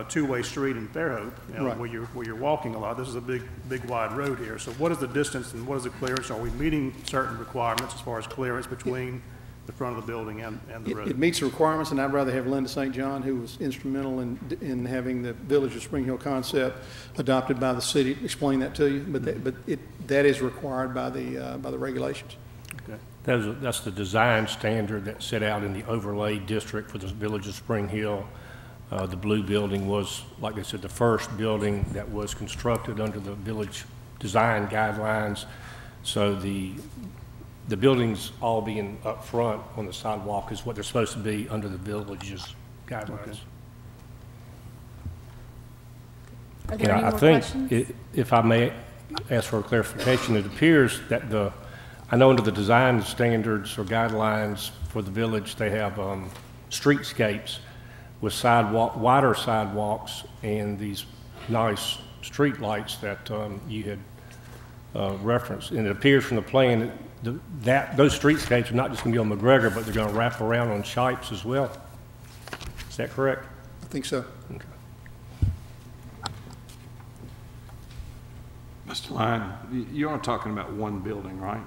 two-way street in Fairhope, right, where you're walking a lot. This is a big wide road here. So what is the distance and what is the clearance? Are we meeting certain requirements as far as clearance between the front of the building and the road? It meets the requirements, and I'd rather have Linda St. John, who was instrumental in having the Village of Spring Hill concept adopted by the city, explain that to you. But that is required by the regulations. Okay. That's the design standard that's set out in the overlay district for the Village of Spring Hill. The blue building was, like I said, the first building that was constructed under the village design guidelines. So the buildings all being up front on the sidewalk is what they're supposed to be under the village's guidelines. Okay. Are there And any I more think, questions? if I may ask for a clarification, it appears that I know under the design standards or guidelines for the village, they have streetscapes with wider sidewalks and these nice street lights that you had referenced. And it appears from the plan that those streetscapes are not just going to be on McGregor, but they're going to wrap around on Shipes as well. Is that correct? I think so. Okay. Mr. Lyon, you are talking about one building, right?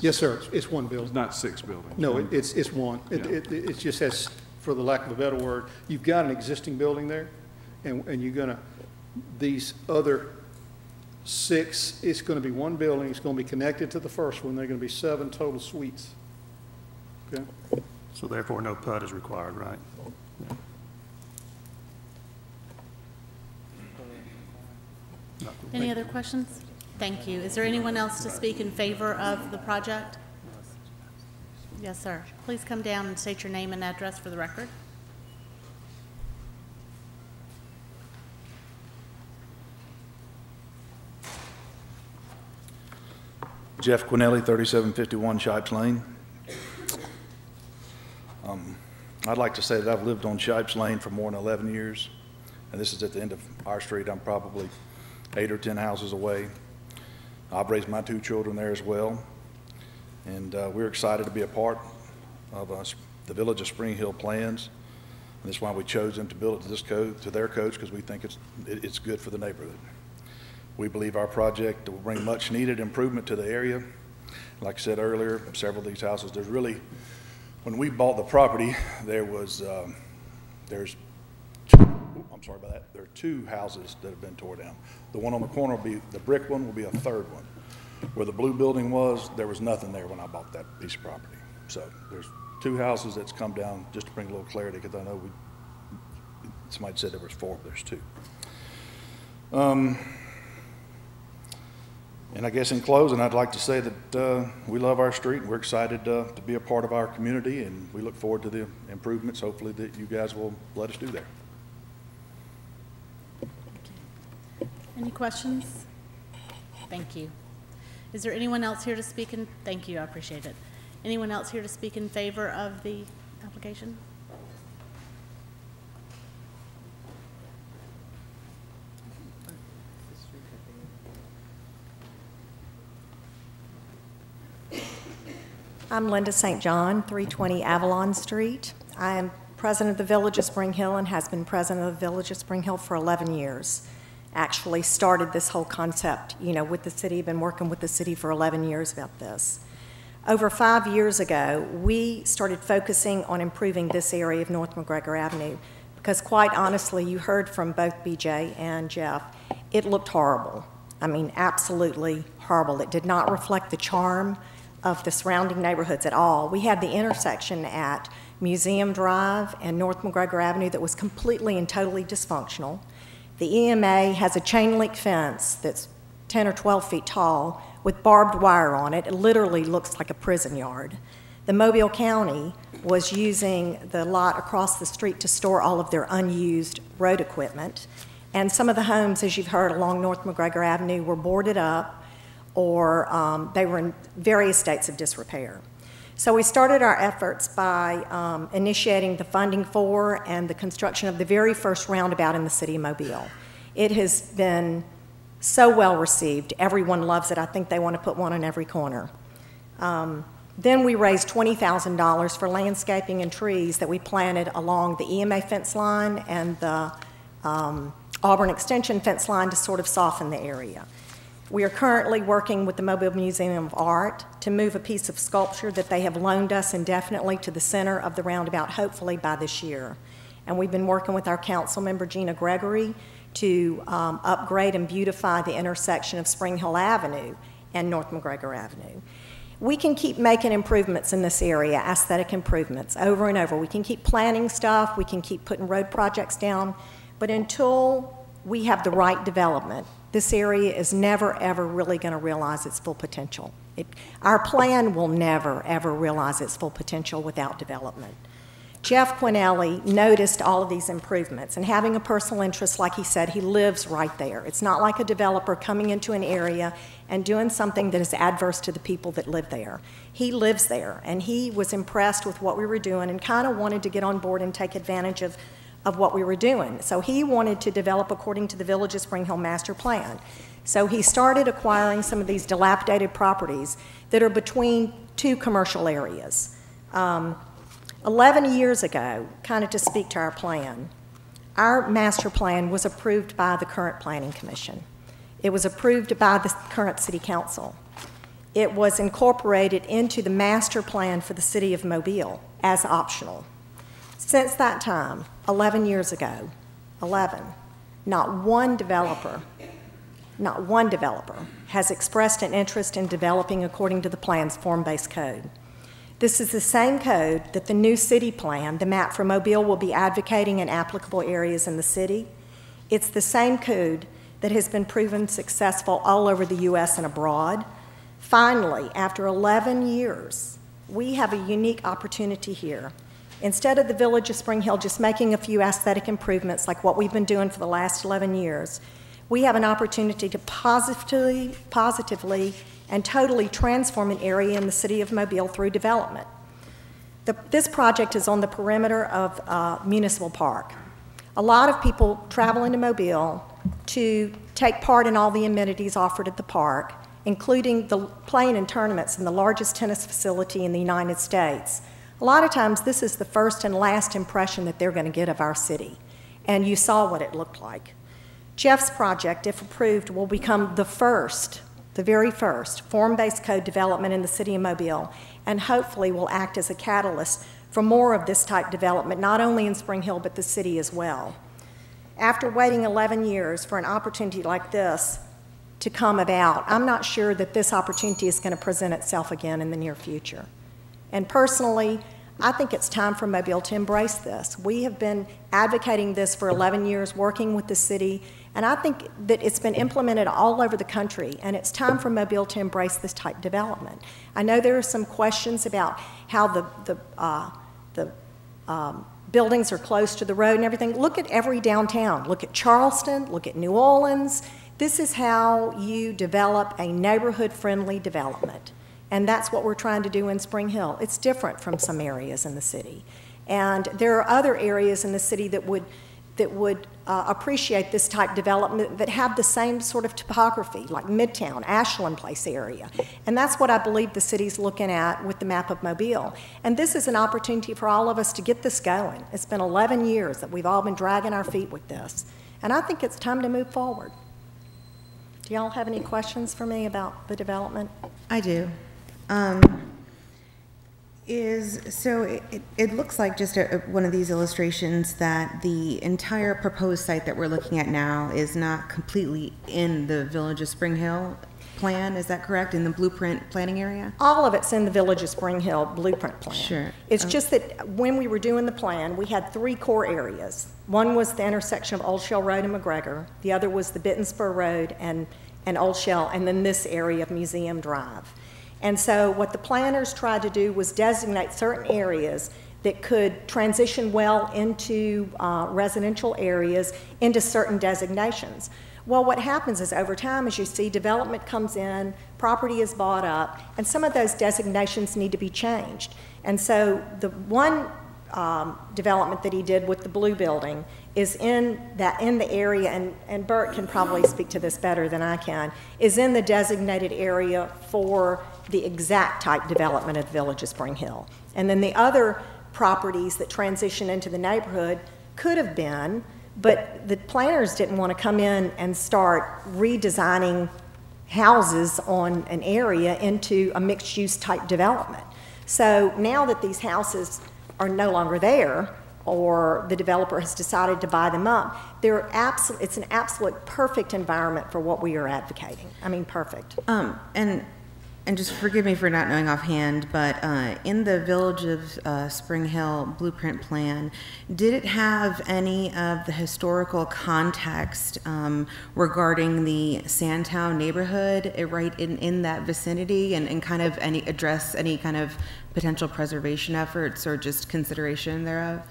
Yes, sir. It's one building. It's not 6 buildings. No, it's one. Yeah. It just has, for the lack of a better word, you've got an existing building there, and you're going to these other 6, it's going to be one building, it's going to be connected to the first one, there are going to be 7 total suites. Okay? So therefore, no PUD is required, right? Any other questions? Thank you. Is there anyone else to speak in favor of the project? Yes, sir. Please come down and state your name and address for the record. Jeff Quinelli, 3751 Shipes Lane. I'd like to say that I've lived on Shipes Lane for more than 11 years, and this is at the end of our street. I'm probably 8 or 10 houses away. I've raised my 2 children there as well, and we're excited to be a part of the Village of Spring Hill plans. And that's why we chose them to build it to this code, to their codes, because we think it's good for the neighborhood. We believe our project will bring much needed improvement to the area. Like I said earlier, several of these houses, there's really, when we bought the property, there are 2 houses that have been tore down. The one on the corner will be, the brick one will be a 3rd one. Where the blue building was, there was nothing there when I bought that piece of property. So there's 2 houses that's come down, just to bring a little clarity, because I know somebody said there was 4, but there's 2. And I guess in closing, I'd like to say that we love our street, and we're excited to be a part of our community, and we look forward to the improvements, hopefully, that you guys will let us do there. Any questions? Thank you. Is there anyone else here to speak in? Thank you, I appreciate it. Anyone else here to speak in favor of the application? I'm Linda St. John, 320 Avalon Street. I am president of the Village of Spring Hill and has been president of the Village of Spring Hill for 11 years. Actually started this whole concept, with the city, been working with the city for 11 years about this. Over 5 years ago, we started focusing on improving this area of North McGregor Avenue because quite honestly, you heard from both BJ and Jeff, it looked horrible. I mean, absolutely horrible. It did not reflect the charm of the surrounding neighborhoods at all. We had the intersection at Museum Drive and North McGregor Avenue that was completely and totally dysfunctional. The EMA has a chain link fence that's 10 or 12 feet tall with barbed wire on it. It literally looks like a prison yard. The Mobile County was using the lot across the street to store all of their unused road equipment. And some of the homes, as you've heard, along North McGregor Avenue were boarded up or they were in various states of disrepair. So we started our efforts by initiating the funding for and the construction of the very first roundabout in the city of Mobile. It has been so well received. Everyone loves it. I think they want to put one on every corner. Then we raised $20,000 for landscaping and trees that we planted along the EMA fence line and the Auburn Extension fence line to sort of soften the area. We are currently working with the Mobile Museum of Art to move a piece of sculpture that they have loaned us indefinitely to the center of the roundabout, hopefully by this year. And we've been working with our council member, Gina Gregory, to upgrade and beautify the intersection of Spring Hill Avenue and North McGregor Avenue. We can keep making improvements in this area, aesthetic improvements, over and over. We can keep planning stuff, we can keep putting road projects down, but until we have the right development, this area is never, ever really going to realize its full potential. Our plan will never, ever realize its full potential without development. Jeff Quinelli noticed all of these improvements, and having a personal interest, like he said, he lives right there. It's not like a developer coming into an area and doing something that is adverse to the people that live there. He lives there, and he was impressed with what we were doing and kind of wanted to get on board and take advantage of what we were doing. So he wanted to develop according to the Village of Spring Hill Master Plan. So he started acquiring some of these dilapidated properties that are between 2 commercial areas. 11 years ago, kind of to speak to our plan, our master plan was approved by the current Planning Commission. It was approved by the current City Council. It was incorporated into the master plan for the City of Mobile as optional. Since that time, 11 years ago, not one developer has expressed an interest in developing according to the plan's form-based code. This is the same code that the new city plan, the map for Mobile, will be advocating in applicable areas in the city. It's the same code that has been proven successful all over the U.S. and abroad. Finally, after 11 years, we have a unique opportunity here. Instead of the Village of Spring Hill just making a few aesthetic improvements like what we've been doing for the last 11 years, we have an opportunity to positively and totally transform an area in the city of Mobile through development. This project is on the perimeter of Municipal Park. A lot of people travel into Mobile to take part in all the amenities offered at the park, including the playing and tournaments in the largest tennis facility in the United States. A lot of times this is the first and last impression that they're going to get of our city, and you saw what it looked like. Jeff's project, if approved, will become the very first form-based code development in the city of Mobile, and hopefully will act as a catalyst for more of this type development, not only in Spring Hill, but the city as well. After waiting 11 years for an opportunity like this to come about, I'm not sure that this opportunity is going to present itself again in the near future. And personally, I think it's time for Mobile to embrace this. We have been advocating this for 11 years, working with the city, and I think that it's been implemented all over the country, and it's time for Mobile to embrace this type of development. I know there are some questions about how the buildings are close to the road and everything. Look at every downtown. Look at Charleston, look at New Orleans. This is how you develop a neighborhood-friendly development. And that's what we're trying to do in Spring Hill. It's different from some areas in the city. And there are other areas in the city that would appreciate this type development that have the same sort of topography, like Midtown, Ashland Place area. And that's what I believe the city's looking at with the map of Mobile. And this is an opportunity for all of us to get this going. It's been 11 years that we've all been dragging our feet with this. And I think it's time to move forward. Do y'all have any questions for me about the development? I do. It looks like just one of these illustrations that the entire proposed site that we're looking at now is not completely in the Village of Spring Hill plan, is that correct, in the blueprint planning area? All of it's in the Village of Spring Hill blueprint plan. Sure. It's just that when we were doing the plan, we had 3 core areas. One was the intersection of Old Shell Road and McGregor. The other was the Bittensburg Road and Old Shell, and then this area of Museum Drive. And so what the planners tried to do was designate certain areas that could transition well into residential areas into certain designations. Well, what happens is over time, as you see, development comes in, property is bought up, and some of those designations need to be changed. And so the one development that he did with the blue building is in the area, and Bert can probably speak to this better than I can, is in the designated area for the exact type development of the Village of Spring Hill. And then the other properties that transition into the neighborhood could have been, but the planners didn't want to come in and start redesigning houses on an area into a mixed-use type development. So now that these houses are no longer there, or the developer has decided to buy them up, it's an absolute perfect environment for what we are advocating. I mean, perfect. And just forgive me for not knowing offhand, but in the Village of Spring Hill blueprint plan, did it have any of the historical context regarding the Sandtown neighborhood right in that vicinity, and kind of address any kind of potential preservation efforts or just consideration thereof?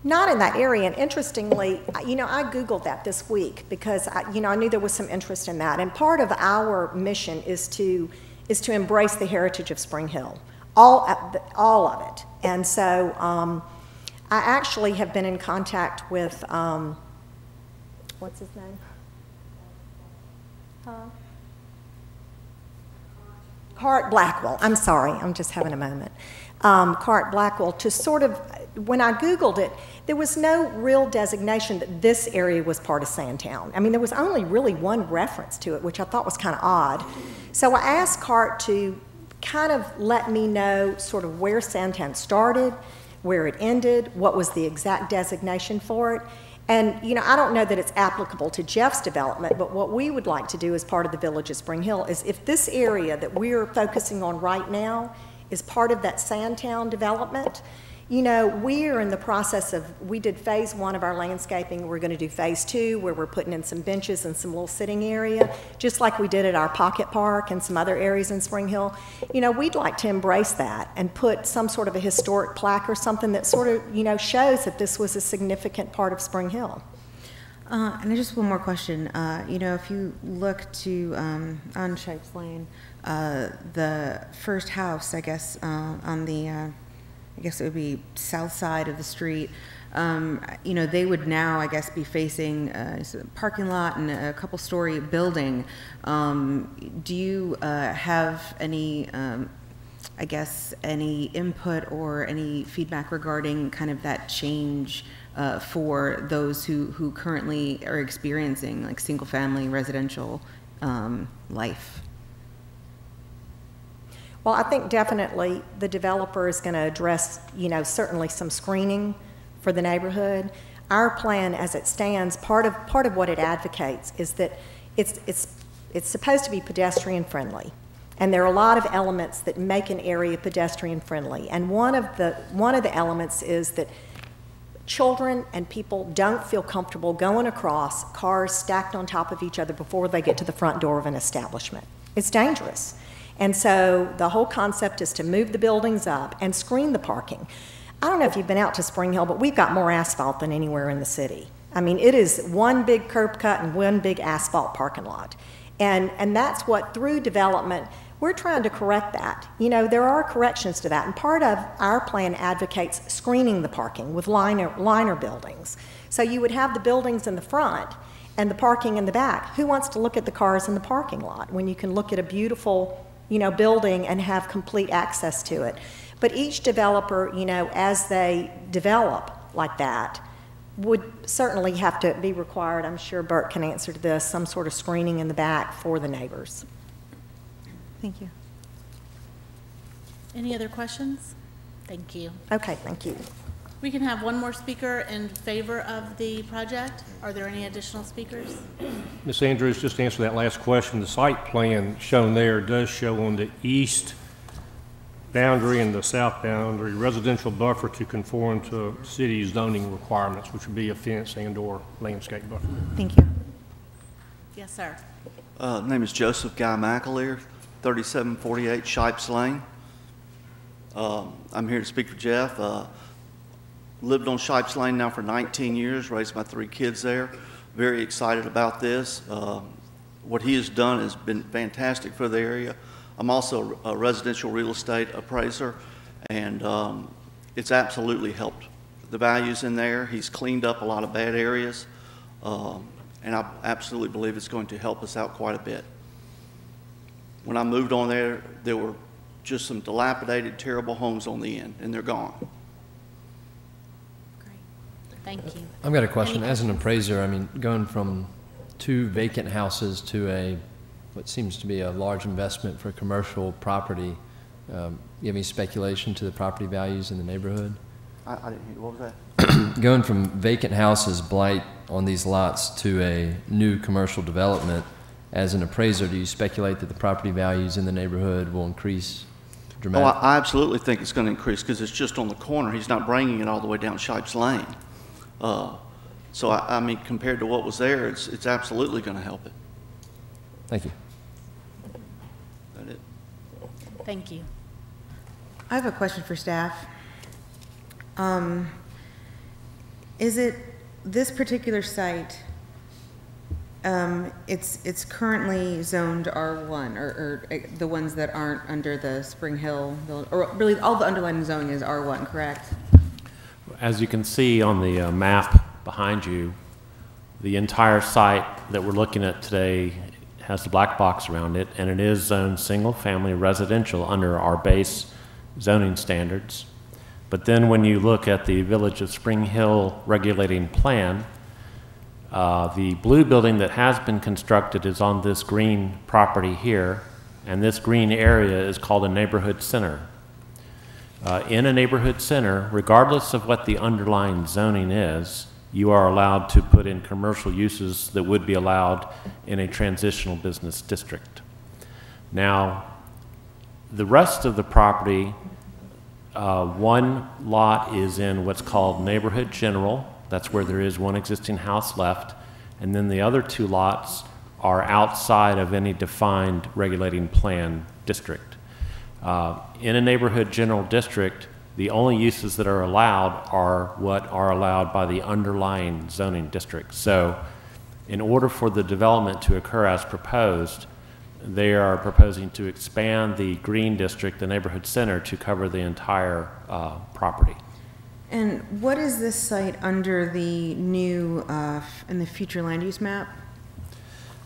Not in that area, and interestingly, I Googled that this week because I knew there was some interest in that, and part of our mission is to embrace the heritage of Spring Hill, all of it. And so I actually have been in contact with, what's his name? Cart Blackwell. I'm sorry, I'm just having a moment. Cart Blackwell, to sort of, when I Googled it, there was no real designation that this area was part of Sandtown. I mean, there was only really one reference to it, which I thought was kind of odd. So I asked Cart to kind of let me know sort of where Sandtown started, where it ended, what was the exact designation for it. And, you know, I don't know that it's applicable to Jeff's development, but what we would like to do as part of the Village of Spring Hill is if this area that we're focusing on right now is part of that Sandtown development, you know, we are in the process of, we did phase 1 of our landscaping. We're going to do phase 2 where we're putting in some benches and some little sitting area, just like we did at our Pocket Park and some other areas in Spring Hill. You know, we'd like to embrace that and put some sort of a historic plaque or something that sort of, you know, shows that this was a significant part of Spring Hill. And just one more question. You know, if you look to, on Shipes Lane, the first house, I guess, on the, I guess it would be south side of the street, you know, they would now, I guess, be facing a parking lot and a couple-story building. Do you have any, I guess, any input or any feedback regarding kind of that change for those who currently are experiencing, like, single-family residential life? Well, I think definitely the developer is going to address, you know, certainly some screening for the neighborhood. Our plan as it stands, part of what it advocates is that it's supposed to be pedestrian friendly. And there are a lot of elements that make an area pedestrian friendly. And one of the elements is that children and people don't feel comfortable going across cars stacked on top of each other before they get to the front door of an establishment. It's dangerous. And so the whole concept is to move the buildings up and screen the parking. I don't know if you've been out to Spring Hill, but we've got more asphalt than anywhere in the city. I mean, it is one big curb cut and one big asphalt parking lot. And that's what, through development, we're trying to correct that. You know, there are corrections to that, and part of our plan advocates screening the parking with liner buildings. So you would have the buildings in the front and the parking in the back. Who wants to look at the cars in the parking lot when you can look at a beautiful, you know, building and have complete access to it? But each developer, you know, as they develop like that, would certainly have to be required, I'm sure Bert can answer to this, some sort of screening in the back for the neighbors. Thank you. Any other questions? Thank you. Okay, thank you. We can have one more speaker in favor of the project. Are there any additional speakers? Ms. Andrews, just to answer that last question, the site plan shown there does show on the east boundary and the south boundary residential buffer to conform to city zoning requirements, which would be a fence and/or landscape buffer. Thank you. Yes, sir. Name is Joseph Guy McAleer, 3748 Shipes Lane. I'm here to speak for Jeff. Lived on Shipes Lane now for 19 years, raised my 3 kids there. Very excited about this. What he has done has been fantastic for the area. I'm also a residential real estate appraiser, and it's absolutely helped the values in there. He's cleaned up a lot of bad areas, and I absolutely believe it's going to help us out quite a bit. When I moved on there, there were just some dilapidated, terrible homes on the end, and they're gone. Thank you. I've got a question. As an appraiser, I mean, going from 2 vacant houses to what seems to be a large investment for commercial property, you have any speculation to the property values in the neighborhood? I didn't hear, what was that? Going from vacant houses, blight on these lots, to a new commercial development, as an appraiser, do you speculate that the property values in the neighborhood will increase dramatically? Oh, I absolutely think it's going to increase because it's just on the corner. He's not bringing it all the way down Shipes Lane. So, I mean, compared to what was there, it's absolutely going to help it. Thank you. That's it. Thank you. I have a question for staff. Is it this particular site, it's currently zoned R1, or the ones that aren't under the Spring Hill, or really all the underlying zoning is R1, correct? As you can see on the map behind you, the entire site that we're looking at today has the black box around it, and it is zoned single-family residential under our base zoning standards. But then when you look at the Village of Spring Hill regulating plan, the blue building that has been constructed is on this green property here, and this green area is called a neighborhood center. In a neighborhood center, regardless of what the underlying zoning is, you are allowed to put in commercial uses that would be allowed in a transitional business district. Now, the rest of the property, one lot is in what's called neighborhood general. That's where there is one existing house left. And then the other 2 lots are outside of any defined regulating plan district. In a neighborhood general district, the only uses that are allowed are what are allowed by the underlying zoning district. So in order for the development to occur as proposed, they are proposing to expand the green district, the neighborhood center, to cover the entire property. And what is this site under the new, in the future land use map?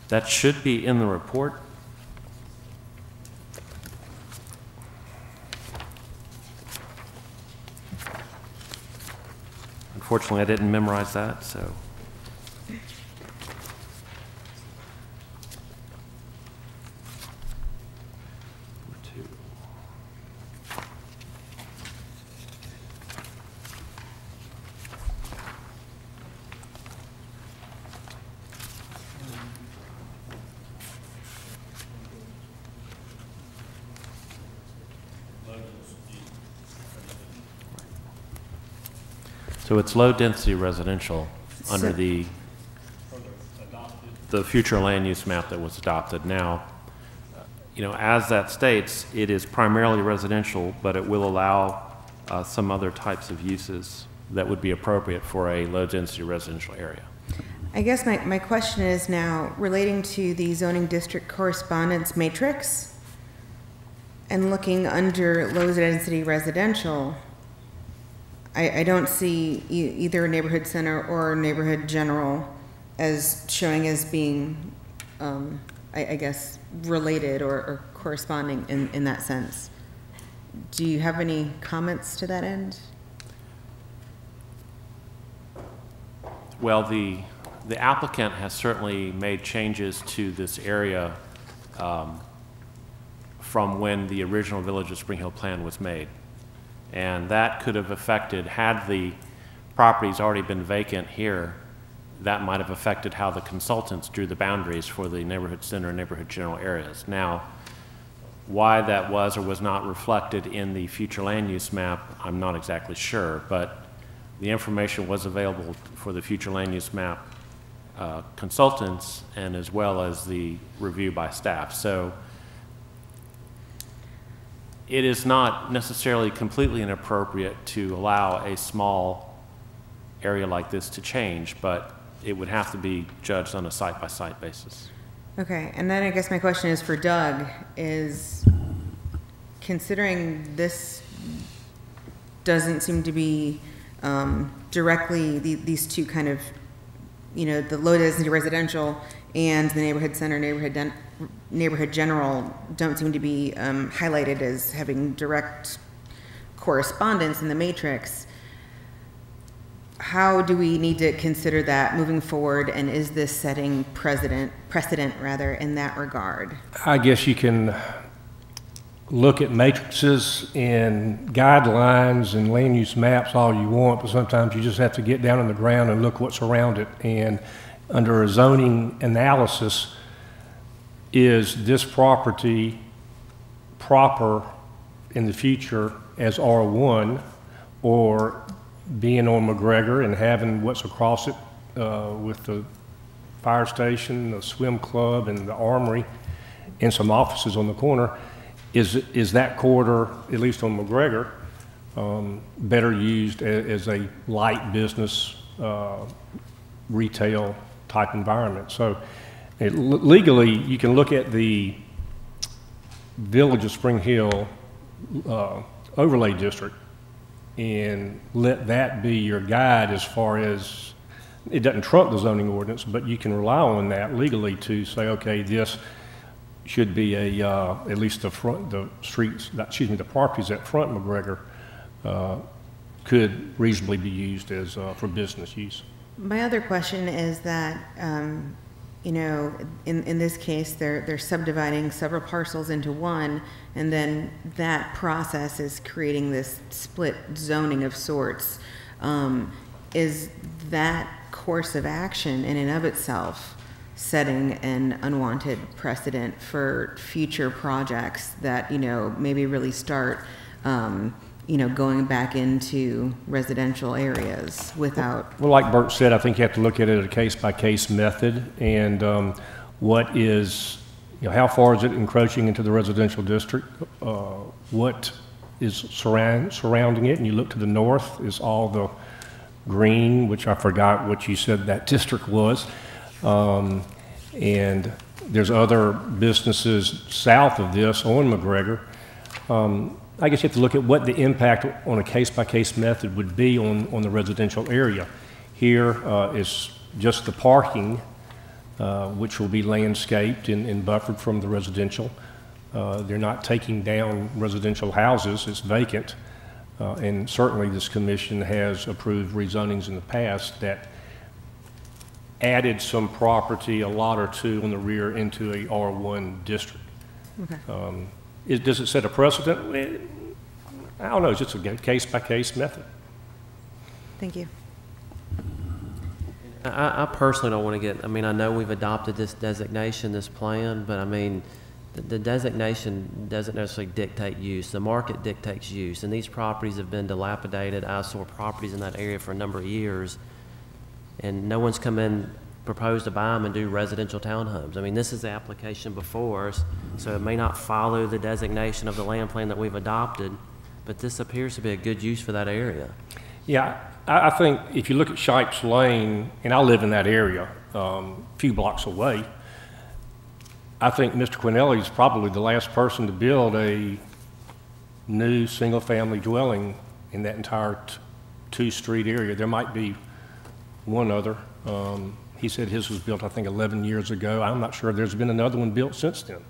That should be in the report. Unfortunately, I didn't memorize that, so. So it's low-density residential under the future land use map that was adopted. Now, as that states, it is primarily residential, but it will allow some other types of uses that would be appropriate for a low-density residential area. I guess my question is now relating to the zoning district correspondence matrix and looking under low-density residential. I don't see either neighborhood center or neighborhood general as showing as being, I guess, related or corresponding in that sense. Do you have any comments to that end? Well, the applicant has certainly made changes to this area from when the original Village of Spring Hill plan was made. And that could have affected, had the properties already been vacant here, that might have affected how the consultants drew the boundaries for the neighborhood center and neighborhood general areas. Now, why that was or was not reflected in the future land use map, I'm not exactly sure, but the information was available for the future land use map consultants and as well as the review by staff. So it is not necessarily completely inappropriate to allow a small area like this to change, but it would have to be judged on a site-by-site basis. Okay, and then I guess my question is for Doug, is considering this doesn't seem to be directly, these two kind of, the low density residential and the neighborhood center, neighborhood general don't seem to be highlighted as having direct correspondence in the matrix. How do we need to consider that moving forward, and is this setting precedent in that regard? I guess you can look at matrices and guidelines and land use maps all you want, but sometimes you just have to get down on the ground and look what's around it. And under a zoning analysis, is this property proper in the future as R1, or being on McGregor and having what's across it with the fire station, the swim club, and the armory, and some offices on the corner, is that corridor, at least on McGregor, better used as a light business retail type environment? So legally, you can look at the Village of Spring Hill overlay district and let that be your guide as far as, it doesn't trump the zoning ordinance, but you can rely on that legally to say, okay, this should be at least the properties at front McGregor could reasonably be used as for business use. My other question is that, in this case, they're subdividing several parcels into one, and then that process is creating this split zoning of sorts. is that course of action in and of itself setting an unwanted precedent for future projects that, maybe really start, going back into residential areas without? Well, like Bert said, I think you have to look at it as a case-by-case method, and what is, how far is it encroaching into the residential district? What is surrounding it? And you look to the north, is all the green, which I forgot what you said that district was. And there's other businesses south of this on McGregor. I guess you have to look at what the impact on a case-by-case method would be on the residential area. Here is just the parking, which will be landscaped and buffered from the residential. They're not taking down residential houses, it's vacant. And certainly this commission has approved rezonings in the past that added some property, a lot or two on the rear, into a R1 district. Okay. Does it set a precedent? I don't know, it's just a case-by-case method. Thank you. I personally don't want to I know we've adopted this designation, this plan, but the designation doesn't necessarily dictate use. The market dictates use, and these properties have been dilapidated, eyesore properties in that area for a number of years, and no one's come in, proposed to buy them and do residential townhomes. This is the application before us, so it may not follow the designation of the land plan that we've adopted, but this appears to be a good use for that area. Yeah, I think if you look at Shipes Lane, and I live in that area, a few blocks away, I think Mr. Quinelli is probably the last person to build a new single-family dwelling in that entire two-street area. There might be one other. He said his was built, I think, 11 years ago. I'm not sure there's been another one built since then.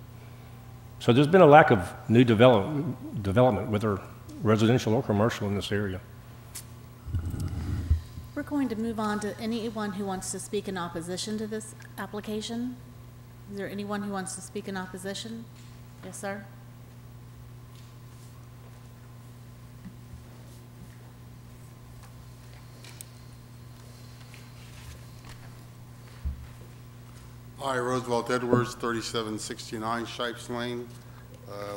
So there's been a lack of new development, whether residential or commercial, in this area. We're going to move on to anyone who wants to speak in opposition to this application. Is there anyone who wants to speak in opposition? Yes, sir. Hi, Roosevelt Edwards, 3769 Shipes Lane.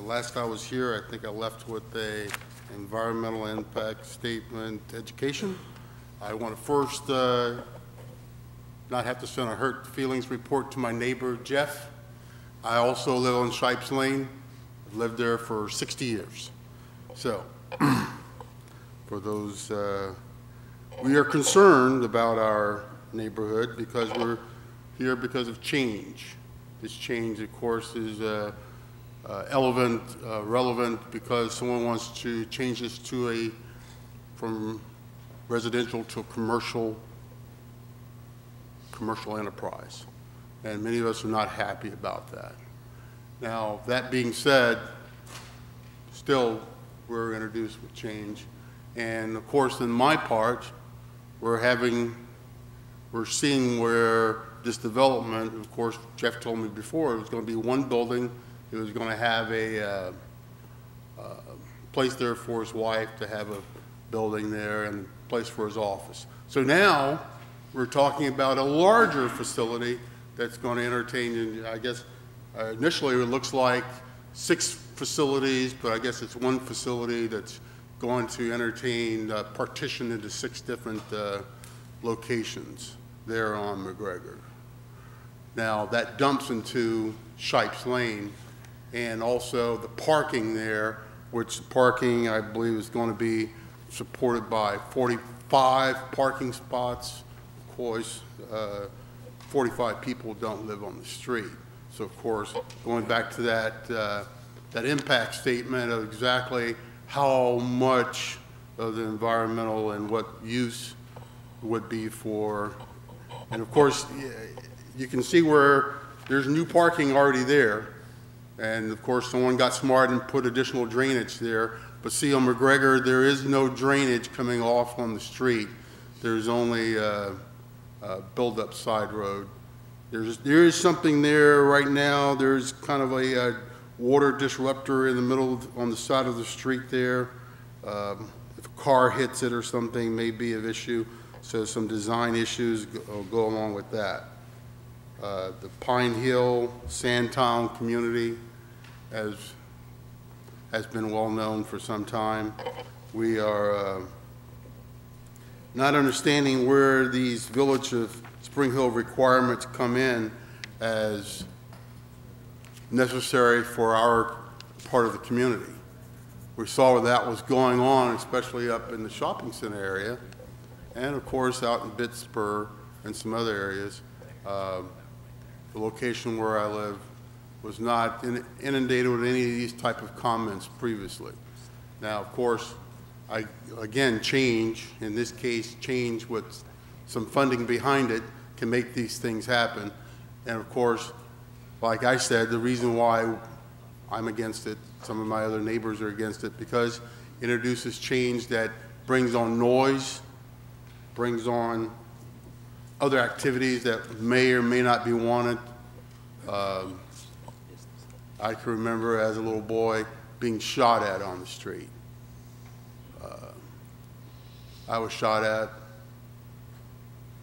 Last I was here, I think I left with a environmental impact statement education. I want to first not have to send a hurt feelings report to my neighbor, Jeff. I also live on Shipes Lane. I've lived there for 60 years. So, for those, we are concerned about our neighborhood because we're here because of change. This change, of course, is relevant because someone wants to change this to from residential to commercial enterprise. And many of us are not happy about that. Now, that being said, still, we're introduced with change. And of course, in my part, we're seeing where this development, of course, Jeff told me before, it was going to be one building. It was going to have a place there for his wife to have a building there and a place for his office. So now we're talking about a larger facility that's going to entertain, and I guess initially it looks like 6 facilities, but I guess it's one facility that's going to entertain partitioned into 6 different locations there on McGregor. Now that dumps into Shipes Lane, and also the parking there, which parking I believe is going to be supported by 45 parking spots. Of course, 45 people don't live on the street. So of course, going back to that, that impact statement of exactly how much of the environmental and what use would be for, and of course, you can see where there's new parking already there. And of course, someone got smart and put additional drainage there. But see, on McGregor, there is no drainage coming off on the street. There's only a build-up side road. There is something there right now. There's kind of a water disruptor in the middle, on the side of the street there. If a car hits it or something, may be of issue. so some design issues go along with that. The Pine Hill Sandtown community has been well-known for some time. We are not understanding where these Village of Spring Hill requirements come in as necessary for our part of the community. We saw where that was going on, especially up in the shopping center area, and of course out in Bitspur and some other areas. The location where I live was not inundated with any of these type of comments previously. Now, of course, again, change, in this case, change with some funding behind it can make these things happen. And of course, like I said, the reason why I'm against it, some of my other neighbors are against it, because it introduces change that brings on noise, brings on other activities that may or may not be wanted. I can remember as a little boy being shot at on the street. I was shot at.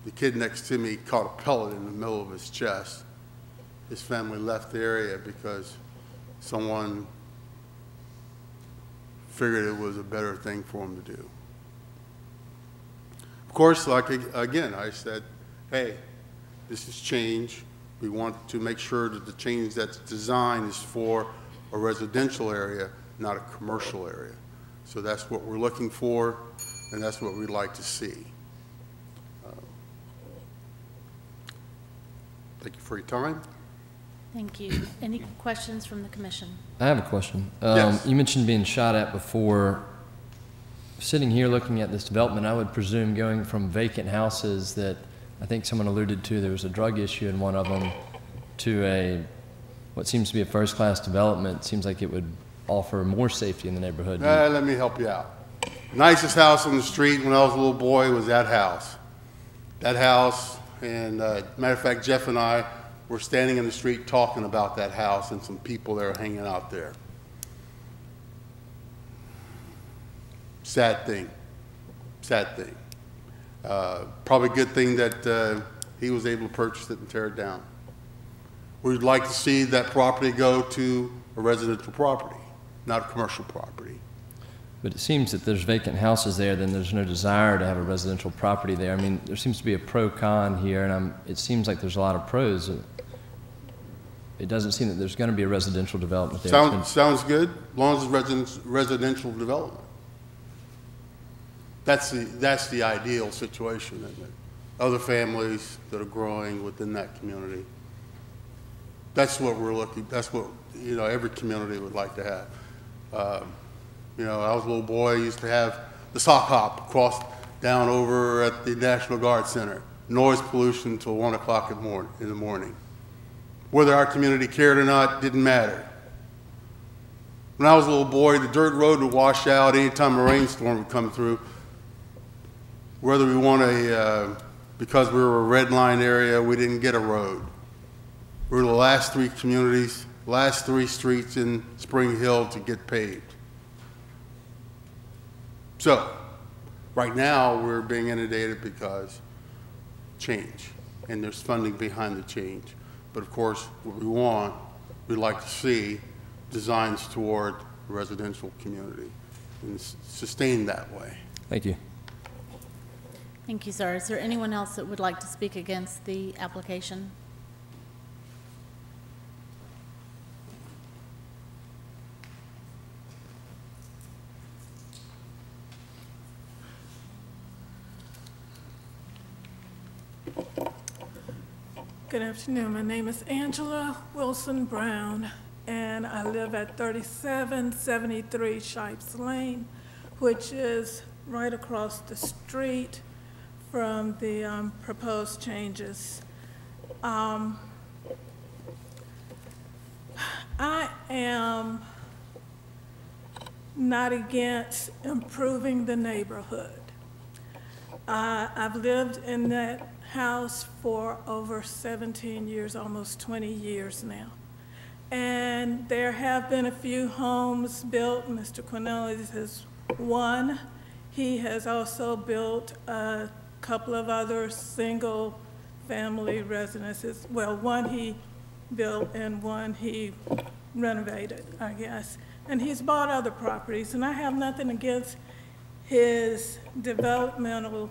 The kid next to me caught a pellet in the middle of his chest. His family left the area because someone figured it was a better thing for him to do. Of course, like again, I said, hey, this is change. We want to make sure that the change that's designed is for a residential area, not a commercial area. So that's what we're looking for, and that's what we'd like to see. Thank you for your time. Thank you. Any questions from the commission? I have a question. Yes. You mentioned being shot at before. Sitting here looking at this development, I would presume going from vacant houses that I think someone alluded to, there was a drug issue in one of them, to what seems to be a first-class development. Seems like it would offer more safety in the neighborhood. Let me help you out. Nicest house on the street when I was a little boy was that house. That house, and matter of fact, Jeff and I were standing in the street talking about that house and some people that are hanging out there. Sad thing. Sad thing. Probably a good thing that he was able to purchase it and tear it down. We'd like to see that property go to a residential property, not a commercial property. But it seems that there's vacant houses there, then there's no desire to have a residential property there. I mean, there seems to be a pro-con here, and it seems like there's a lot of pros. It doesn't seem that there's going to be a residential development there. Sounds good, as long as it's residential development. That's the ideal situation, isn't it? Other families that are growing within that community. That's what we're looking, that's what, every community would like to have. I was a little boy, I used to have the sock hop down over at the National Guard Center. Noise pollution until 1 o'clock in the morning. Whether our community cared or not, didn't matter. When I was a little boy, the dirt road would wash out anytime a rainstorm would come through. Whether we want because we were a red line area, we didn't get a road. We were the last three streets in Spring Hill to get paved. So, right now, we're being inundated because change, and there's funding behind the change. But of course, what we'd like to see designs toward a residential community and sustain that way. Thank you. Thank you, sir. Is there anyone else that would like to speak against the application? Good afternoon. My name is Angela Wilson Brown, and I live at 3773 Shipes Lane, which is right across the street from the proposed changes. I am not against improving the neighborhood. I've lived in that house for over 17 years, almost 20 years now. And there have been a few homes built. Mr. Cornelius has one. He has also built couple of other single-family residences. Well, one he built and one he renovated, I guess. And he's bought other properties, and I have nothing against his developmental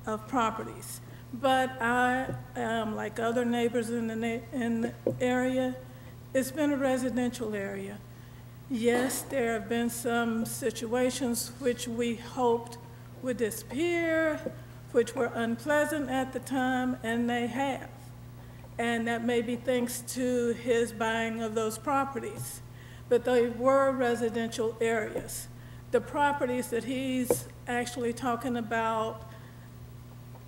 of properties. But I am, like other neighbors in the area, it's been a residential area. Yes, there have been some situations which we hoped would disappear, which were unpleasant at the time, and they have. And that may be thanks to his buying of those properties. But they were residential areas. The properties that he's actually talking about,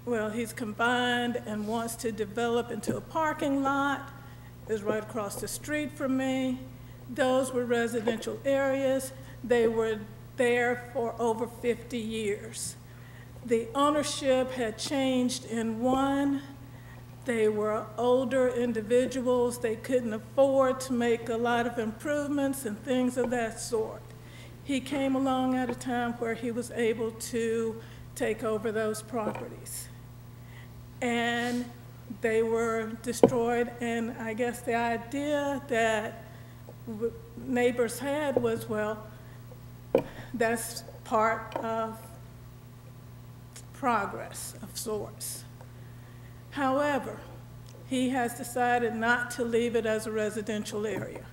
well, he's combined and wants to develop into a parking lot, is right across the street from me. Those were residential areas. They were there for over 50 years. The ownership had changed in one. They were older individuals. They couldn't afford to make a lot of improvements and things of that sort. He came along at a time where he was able to take over those properties. And they were destroyed, and I guess the idea that neighbors had was, well, that's part of progress of sorts. However, he has decided not to leave it as a residential area.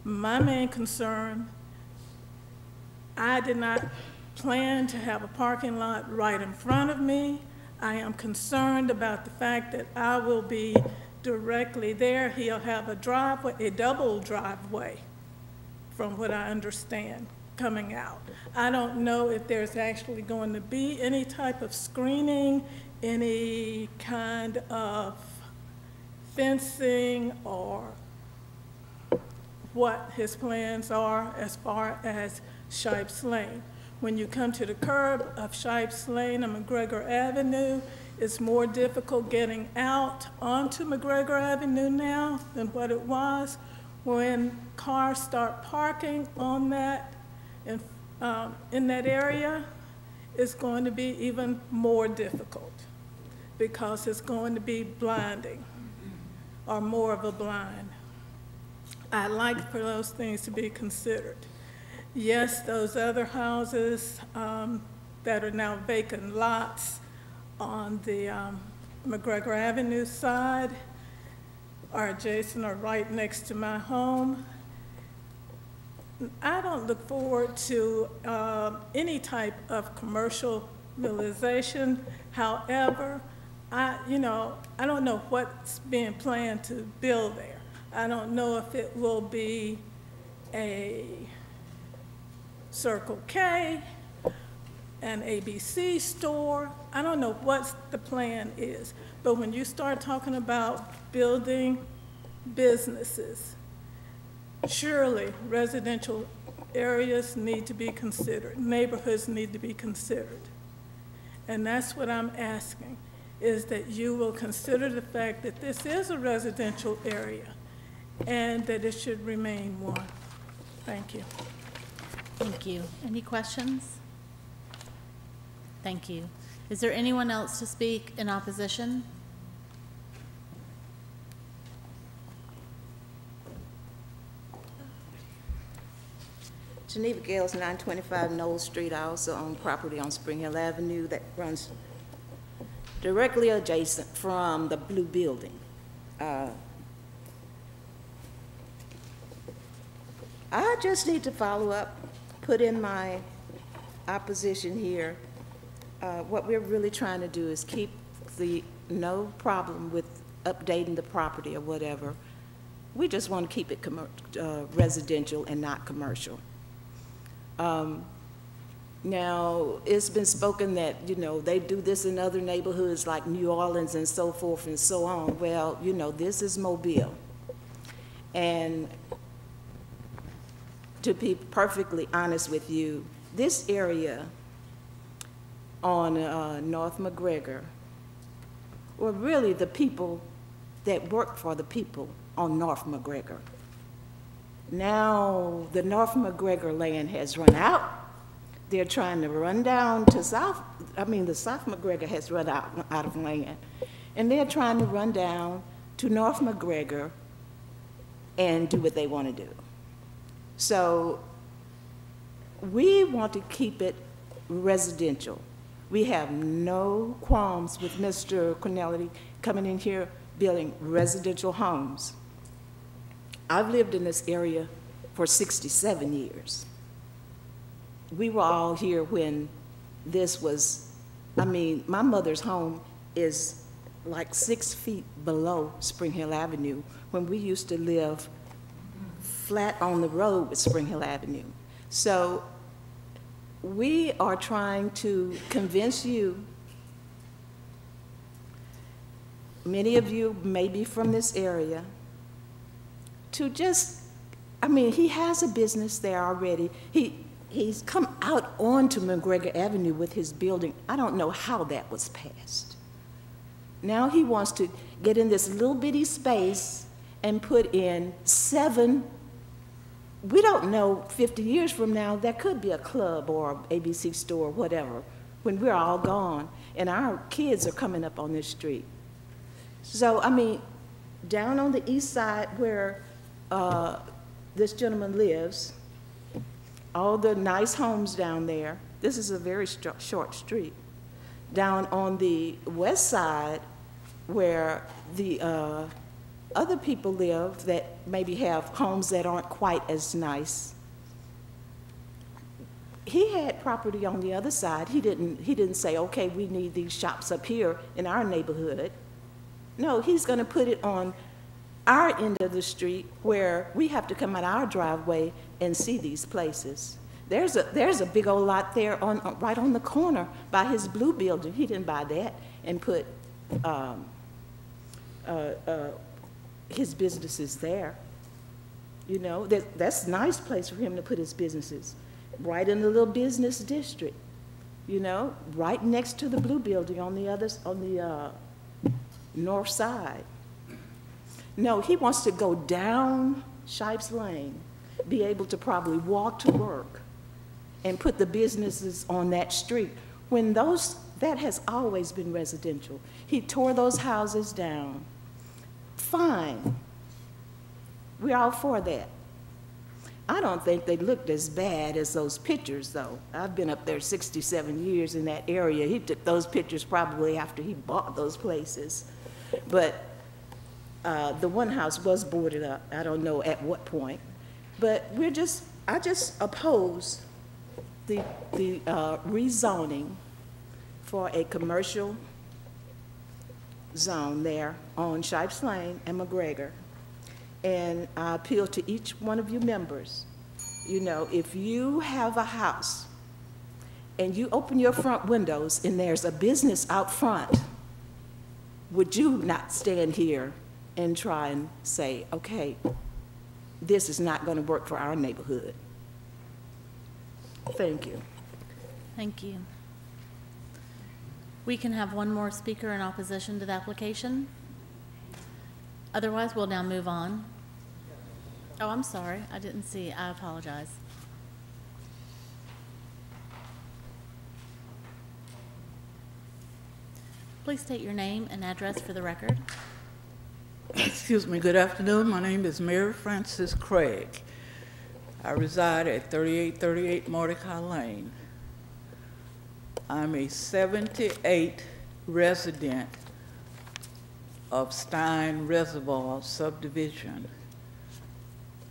My main concern, I did not plan to have a parking lot right in front of me. I am concerned about the fact that I will be directly there. He'll have a driveway, a double driveway, from what I understand, coming out. I don't know if there's actually going to be any type of screening, any kind of fencing, or what his plans are as far as Shipes Lane. When you come to the curb of Shipes Lane and McGregor Avenue, it's more difficult getting out onto McGregor Avenue now than what it was. When cars start parking on that, in that area, it's going to be even more difficult because it's going to be blinding or more of a blind. I'd like for those things to be considered. Yes, those other houses that are now vacant lots on the McGregor Avenue side are adjacent or right next to my home. I don't look forward to any type of commercial realization. However, I don't know what's being planned to build there. I don't know if it will be a Circle K, an ABC store. I don't know what the plan is. But when you start talking about building businesses, surely residential areas need to be considered. Neighborhoods need to be considered. And that's what I'm asking, is that you will consider the fact that this is a residential area and that it should remain one. Thank you. Thank you. Any questions? Thank you. Is there anyone else to speak in opposition? Geneva Gales, 925 Knoll Street. I also own property on Spring Hill Avenue that runs directly adjacent from the blue building. I just need to follow up, put in my opposition here. What we're really trying to do is keep no problem with updating the property or whatever. We just want to keep it residential and not commercial. Now, it's been spoken that, they do this in other neighborhoods like New Orleans and so forth and so on. Well, this is Mobile. And to be perfectly honest with you, this area on North McGregor were really the people that worked for the people on North McGregor. Now the North McGregor land has run out, They're trying to run down to the South McGregor has run out of land. And they're trying to run down to North McGregor and do what they want to do. So we want to keep it residential. We have no qualms with Mr. Cornelli coming in here building residential homes. I've lived in this area for 67 years. We were all here when this was, I mean, my mother's home is like 6 feet below Spring Hill Avenue when we used to live flat on the road with Spring Hill Avenue. So we are trying to convince you, many of you may be from this area, to just, I mean, he has a business there already. He's come out onto McGregor Avenue with his building. I don't know how that was passed. Now he wants to get in this little bitty space and put in 7, we don't know, 50 years from now, there could be a club or ABC store or whatever when we're all gone and our kids are coming up on this street. So, I mean, down on the east side where this gentleman lives, all the nice homes down there, this is a very short street. Down on the west side where the other people live that maybe have homes that aren't quite as nice, he had property on the other side. He didn't say, okay, we need these shops up here in our neighborhood. No, he's going to put it on our end of the street where we have to come out our driveway and see these places. There's a big old lot there right on the corner by his blue building. He didn't buy that and put his businesses there. You know, that's a nice place for him to put his businesses, right in the little business district. You know, right next to the blue building on the north side. No, he wants to go down Shipes Lane, be able to probably walk to work and put the businesses on that street when that has always been residential. He tore those houses down. Fine. We're all for that. I don't think they looked as bad as those pictures, though. I've been up there 67 years in that area. He took those pictures probably after he bought those places. But the one house was boarded up. I don't know at what point. But I just oppose the rezoning for a commercial zone there on Shipes Lane and McGregor. And I appeal to each one of you members, you know, if you have a house and you open your front windows and there's a business out front, would you not stand here and try and say, okay, this is not going to work for our neighborhood? Thank you. Thank you. We can have one more speaker in opposition to the application. Otherwise, we'll now move on. Oh, I'm sorry. I didn't see. I apologize. Please state your name and address for the record. Excuse me. Good afternoon. My name is Mary Frances Craig. I reside at 3838 Mordecai Lane. I'm a 78 resident of Stein Reservoir subdivision,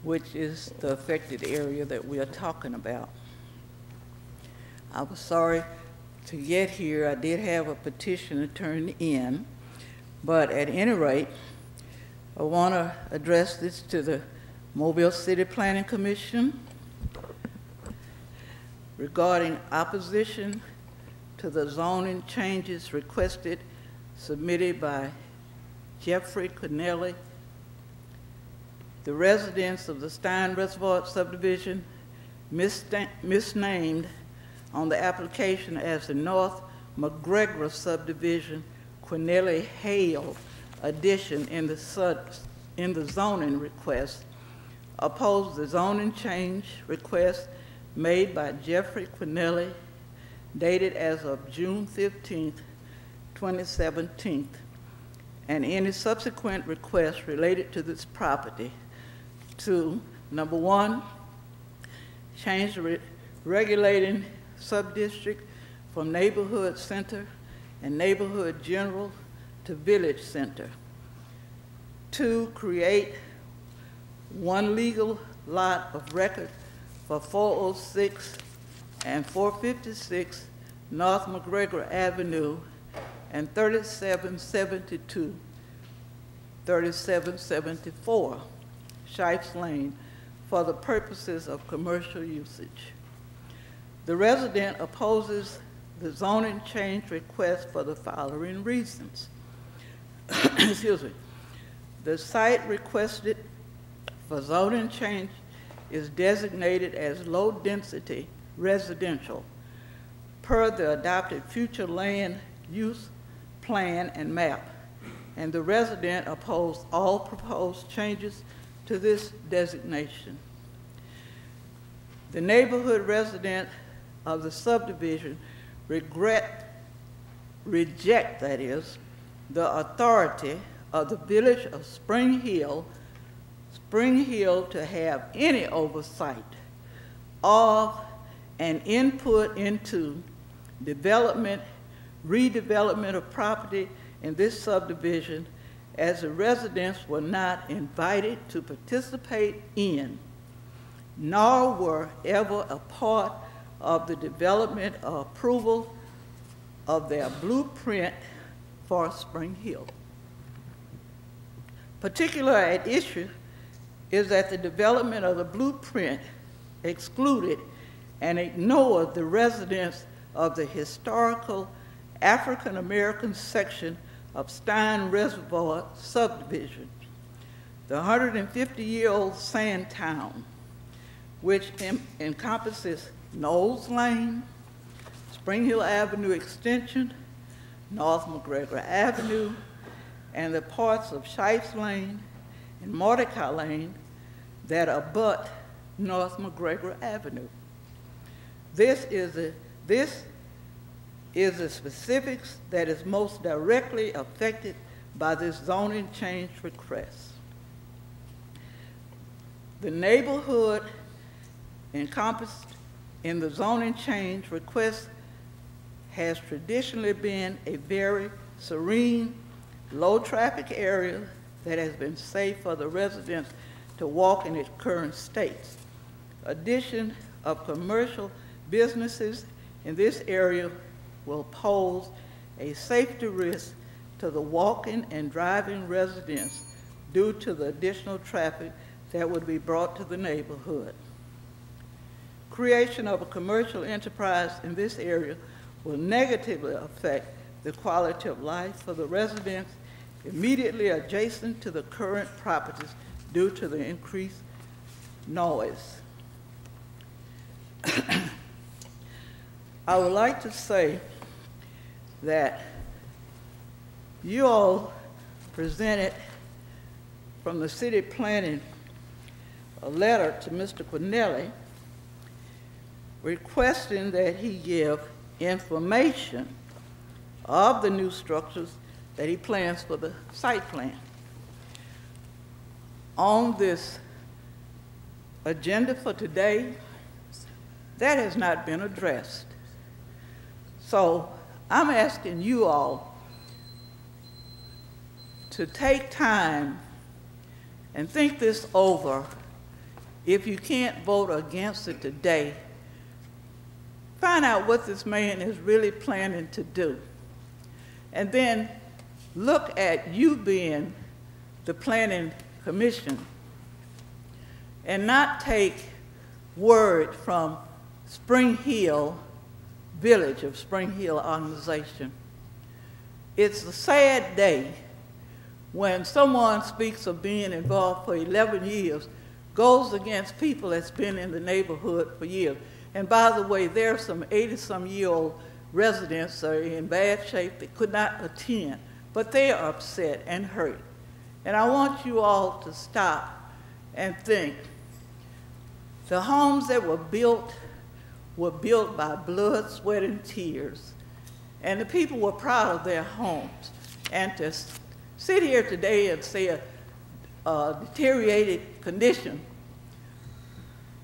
which is the affected area that we are talking about. I was sorry to get here. I did have a petition to turn in, but at any rate, I want to address this to the Mobile City Planning Commission regarding opposition to the zoning changes requested, submitted by Jeffrey Cornelli. The residents of the Stein Reservoir subdivision misnamed on the application as the North McGregor subdivision, Cornelli Hale addition in the zoning request, opposed the zoning change request made by Jeffrey Quinelli, dated as of June 15th, 2017, and any subsequent requests related to this property to, number one, change the regulating subdistrict from neighborhood center and neighborhood general to village center. Two, create one legal lot of record for 406 and 456 North McGregor Avenue and 3772, 3774 Shipes Lane for the purposes of commercial usage. The resident opposes the zoning change request for the following reasons. Excuse me. The site requested for zoning change is designated as low-density residential per the adopted future land use plan and map, and the resident opposed all proposed changes to this designation. The neighborhood resident of the subdivision reject, that is, the authority of the village of Spring Hill to have any oversight of and input into development, redevelopment of property in this subdivision, as the residents were not invited to participate in, nor were ever a part of the development or approval of their blueprint for Spring Hill. Particular at issue is that the development of the blueprint excluded and ignored the residents of the historical African American section of Stein Reservoir subdivision, the 150-year-old sand town, which encompasses Knowles Lane, Spring Hill Avenue Extension, North McGregor Avenue, and the parts of Shipes Lane and Mordecai Lane that abut North McGregor Avenue. This is the specifics that is most directly affected by this zoning change request. The neighborhood encompassed in the zoning change request has traditionally been a very serene, low-traffic area that has been safe for the residents to walk in its current states. Addition of commercial businesses in this area will pose a safety risk to the walking and driving residents due to the additional traffic that would be brought to the neighborhood. Creation of a commercial enterprise in this area will negatively affect the quality of life for the residents immediately adjacent to the current properties due to the increased noise. I would like to say that you all presented from the city planning a letter to Mr. Quinelli requesting that he give information of the new structures that he plans for the site plan. On this agenda for today, that has not been addressed. So I'm asking you all to take time and think this over. If you can't vote against it today, find out what this man is really planning to do. And then look at you being the planning commission and not take word from Spring Hill Village of Spring Hill organization. It's a sad day when someone speaks of being involved for 11 years, goes against people that's been in the neighborhood for years. And by the way, there are some 80-some-year-old residents that are in bad shape that could not attend, but they are upset and hurt. And I want you all to stop and think. The homes that were built were built by blood, sweat, and tears. And the people were proud of their homes. And to sit here today and say a deteriorated condition,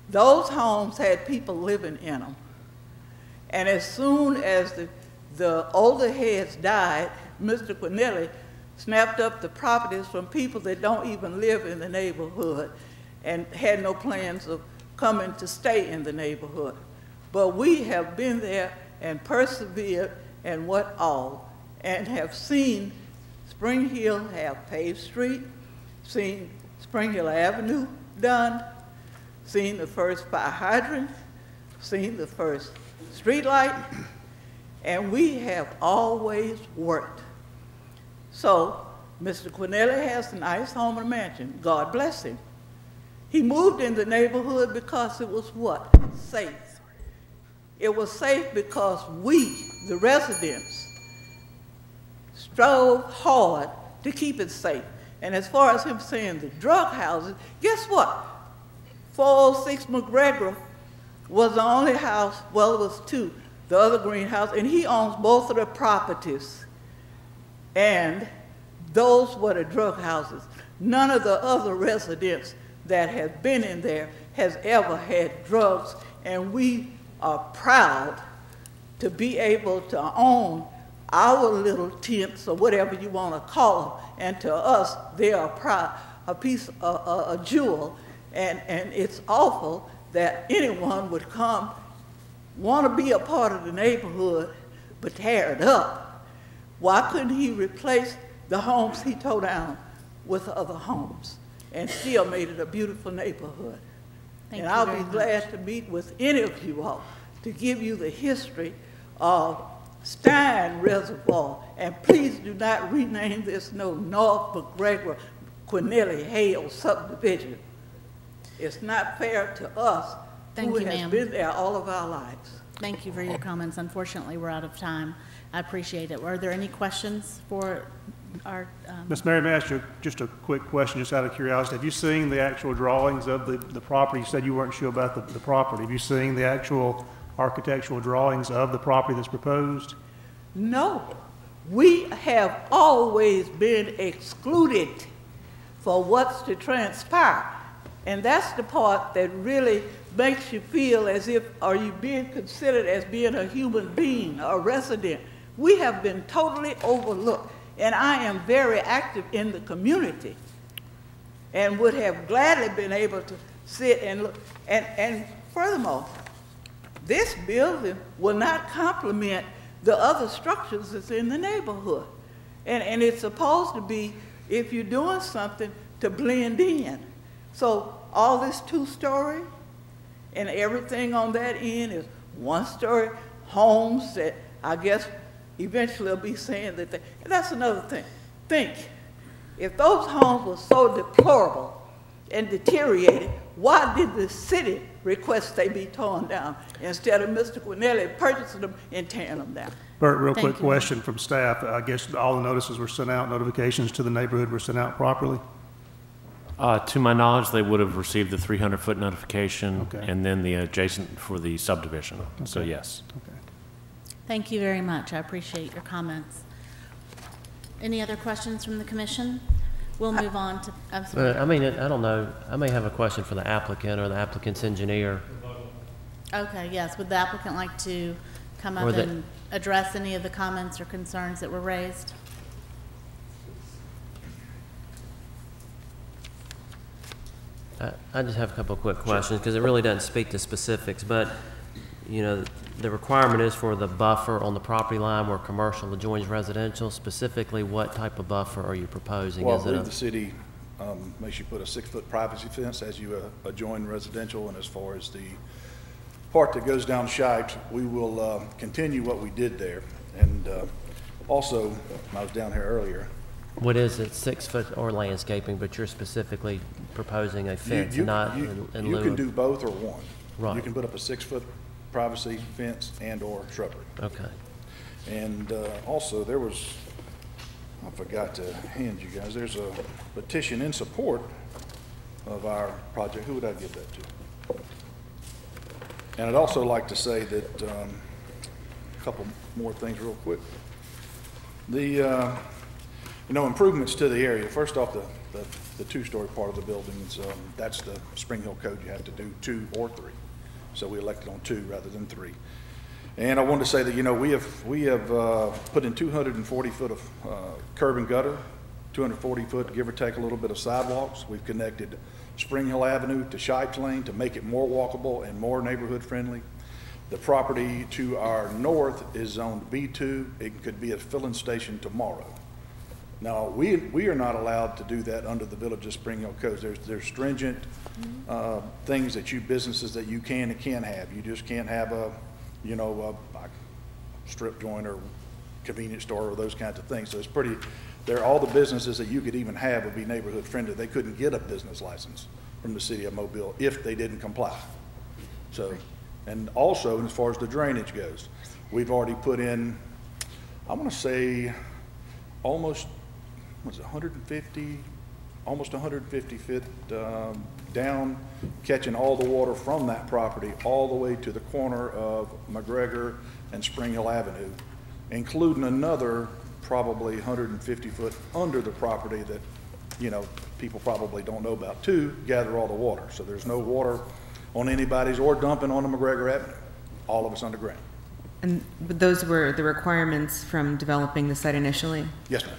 those homes had people living in them. And as soon as the older heads died, Mr. Quinelli snapped up the properties from people that don't even live in the neighborhood and had no plans of coming to stay in the neighborhood. But we have been there and persevered and what all, and have seen Spring Hill have paved street, seen Spring Hill Avenue done, seen the first fire hydrant, seen the first street light, and we have always worked. So, Mr. Quinelli has a nice home and mansion. God bless him. He moved in the neighborhood because it was what? Safe. It was safe because we, the residents, strove hard to keep it safe. And as far as him saying the drug houses, guess what? 406 McGregor was the only house, well, it was two, the other greenhouse, and he owns both of the properties. And those were the drug houses. None of the other residents that have been in there has ever had drugs, and we are proud to be able to own our little tents or whatever you want to call them, and to us, they are proud, a piece, a jewel, and it's awful that anyone would come, want to be a part of the neighborhood, but tear it up. Why couldn't he replace the homes he tore down with other homes and still made it a beautiful neighborhood? Thank and you I'll very be much. glad to meet with any of you all to give you the history of Stein Reservoir. And please do not rename this no North McGregor Quinelli Hale subdivision. It's not fair to us Thank who you, has ma'am. been there all of our lives. Thank you for your comments. Unfortunately, we're out of time. I appreciate it. Are there any questions for our? Ms. Mary, may I ask you just a quick question, just out of curiosity? Have you seen the actual drawings of the property? You said you weren't sure about the property. Have you seen the actual architectural drawings of the property that's proposed? No, we have always been excluded for what's to transpire. And that's the part that really makes you feel as if, are you being considered as being a human being, a resident? We have been totally overlooked. And I am very active in the community and would have gladly been able to sit and look. And furthermore, this building will not complement the other structures that's in the neighborhood. And it's supposed to be, if you're doing something, to blend in. So all this two-story and everything on that end is one-story homes that I guess eventually will be saying that they, and that's another thing. Think, if those homes were so deplorable and deteriorated, why did the city request they be torn down instead of Mr. Quinelli purchasing them and tearing them down? Bert, real quick Thank you. question from staff. I guess all the notices were sent out, notifications to the neighborhood were sent out properly? To my knowledge, they would have received the 300-foot notification Okay. and then the adjacent for the subdivision. So yes. Okay. Thank you very much. I appreciate your comments. Any other questions from the commission? We'll move on to, I'm sorry. I mean, I don't know, I may have a question for the applicant or the applicant's engineer. Okay, yes. Would the applicant like to come Or up the- and address any of the comments or concerns that were raised? I just have a couple of quick questions, because it really doesn't speak to specifics, but, you know, the requirement is for the buffer on the property line where commercial adjoins residential. Specifically, what type of buffer are you proposing? Well, I Is it believe a- the city makes you put a 6-foot privacy fence as you adjoin residential, and as far as the part that goes down Shipes, we will continue what we did there. And also, I was down here earlier, What is it, 6-foot or landscaping, but you're specifically proposing a fence, not in you lieu can of... do both or one. Right. You can put up a 6-foot privacy fence and/or shrubbery. Okay. And also, there was, I forgot to hand you guys, there's a petition in support of our project. Who would I give that to? And I'd also like to say that, a couple more things real quick. The, improvements to the area, first off, the two-story part of the buildings, that's the Spring Hill code, you have to do 2 or 3. So we elected on 2 rather than 3. And I wanted to say that, we have put in 240 foot of curb and gutter, 240 foot, give or take a little bit of sidewalks. We've connected Spring Hill Avenue to Shipes Lane to make it more walkable and more neighborhood friendly. The property to our north is zoned B2. It could be a filling station tomorrow. Now, we are not allowed to do that under the Village of Spring Hill codes. There's stringent things that businesses that you can and can't have. You just can't have a strip joint or convenience store or those kinds of things. So it's pretty, all the businesses that you could even have would be neighborhood friendly. They couldn't get a business license from the city of Mobile if they didn't comply. So, and also, as far as the drainage goes, we've already put in, I'm gonna say, almost 150, almost 150 feet down, catching all the water from that property all the way to the corner of McGregor and Spring Hill Avenue, including another probably 150 foot under the property that, people probably don't know about, to gather all the water. So there's no water on anybody's or dumping on the McGregor Avenue. All of it's underground. But those were the requirements from developing the site initially? Yes, ma'am.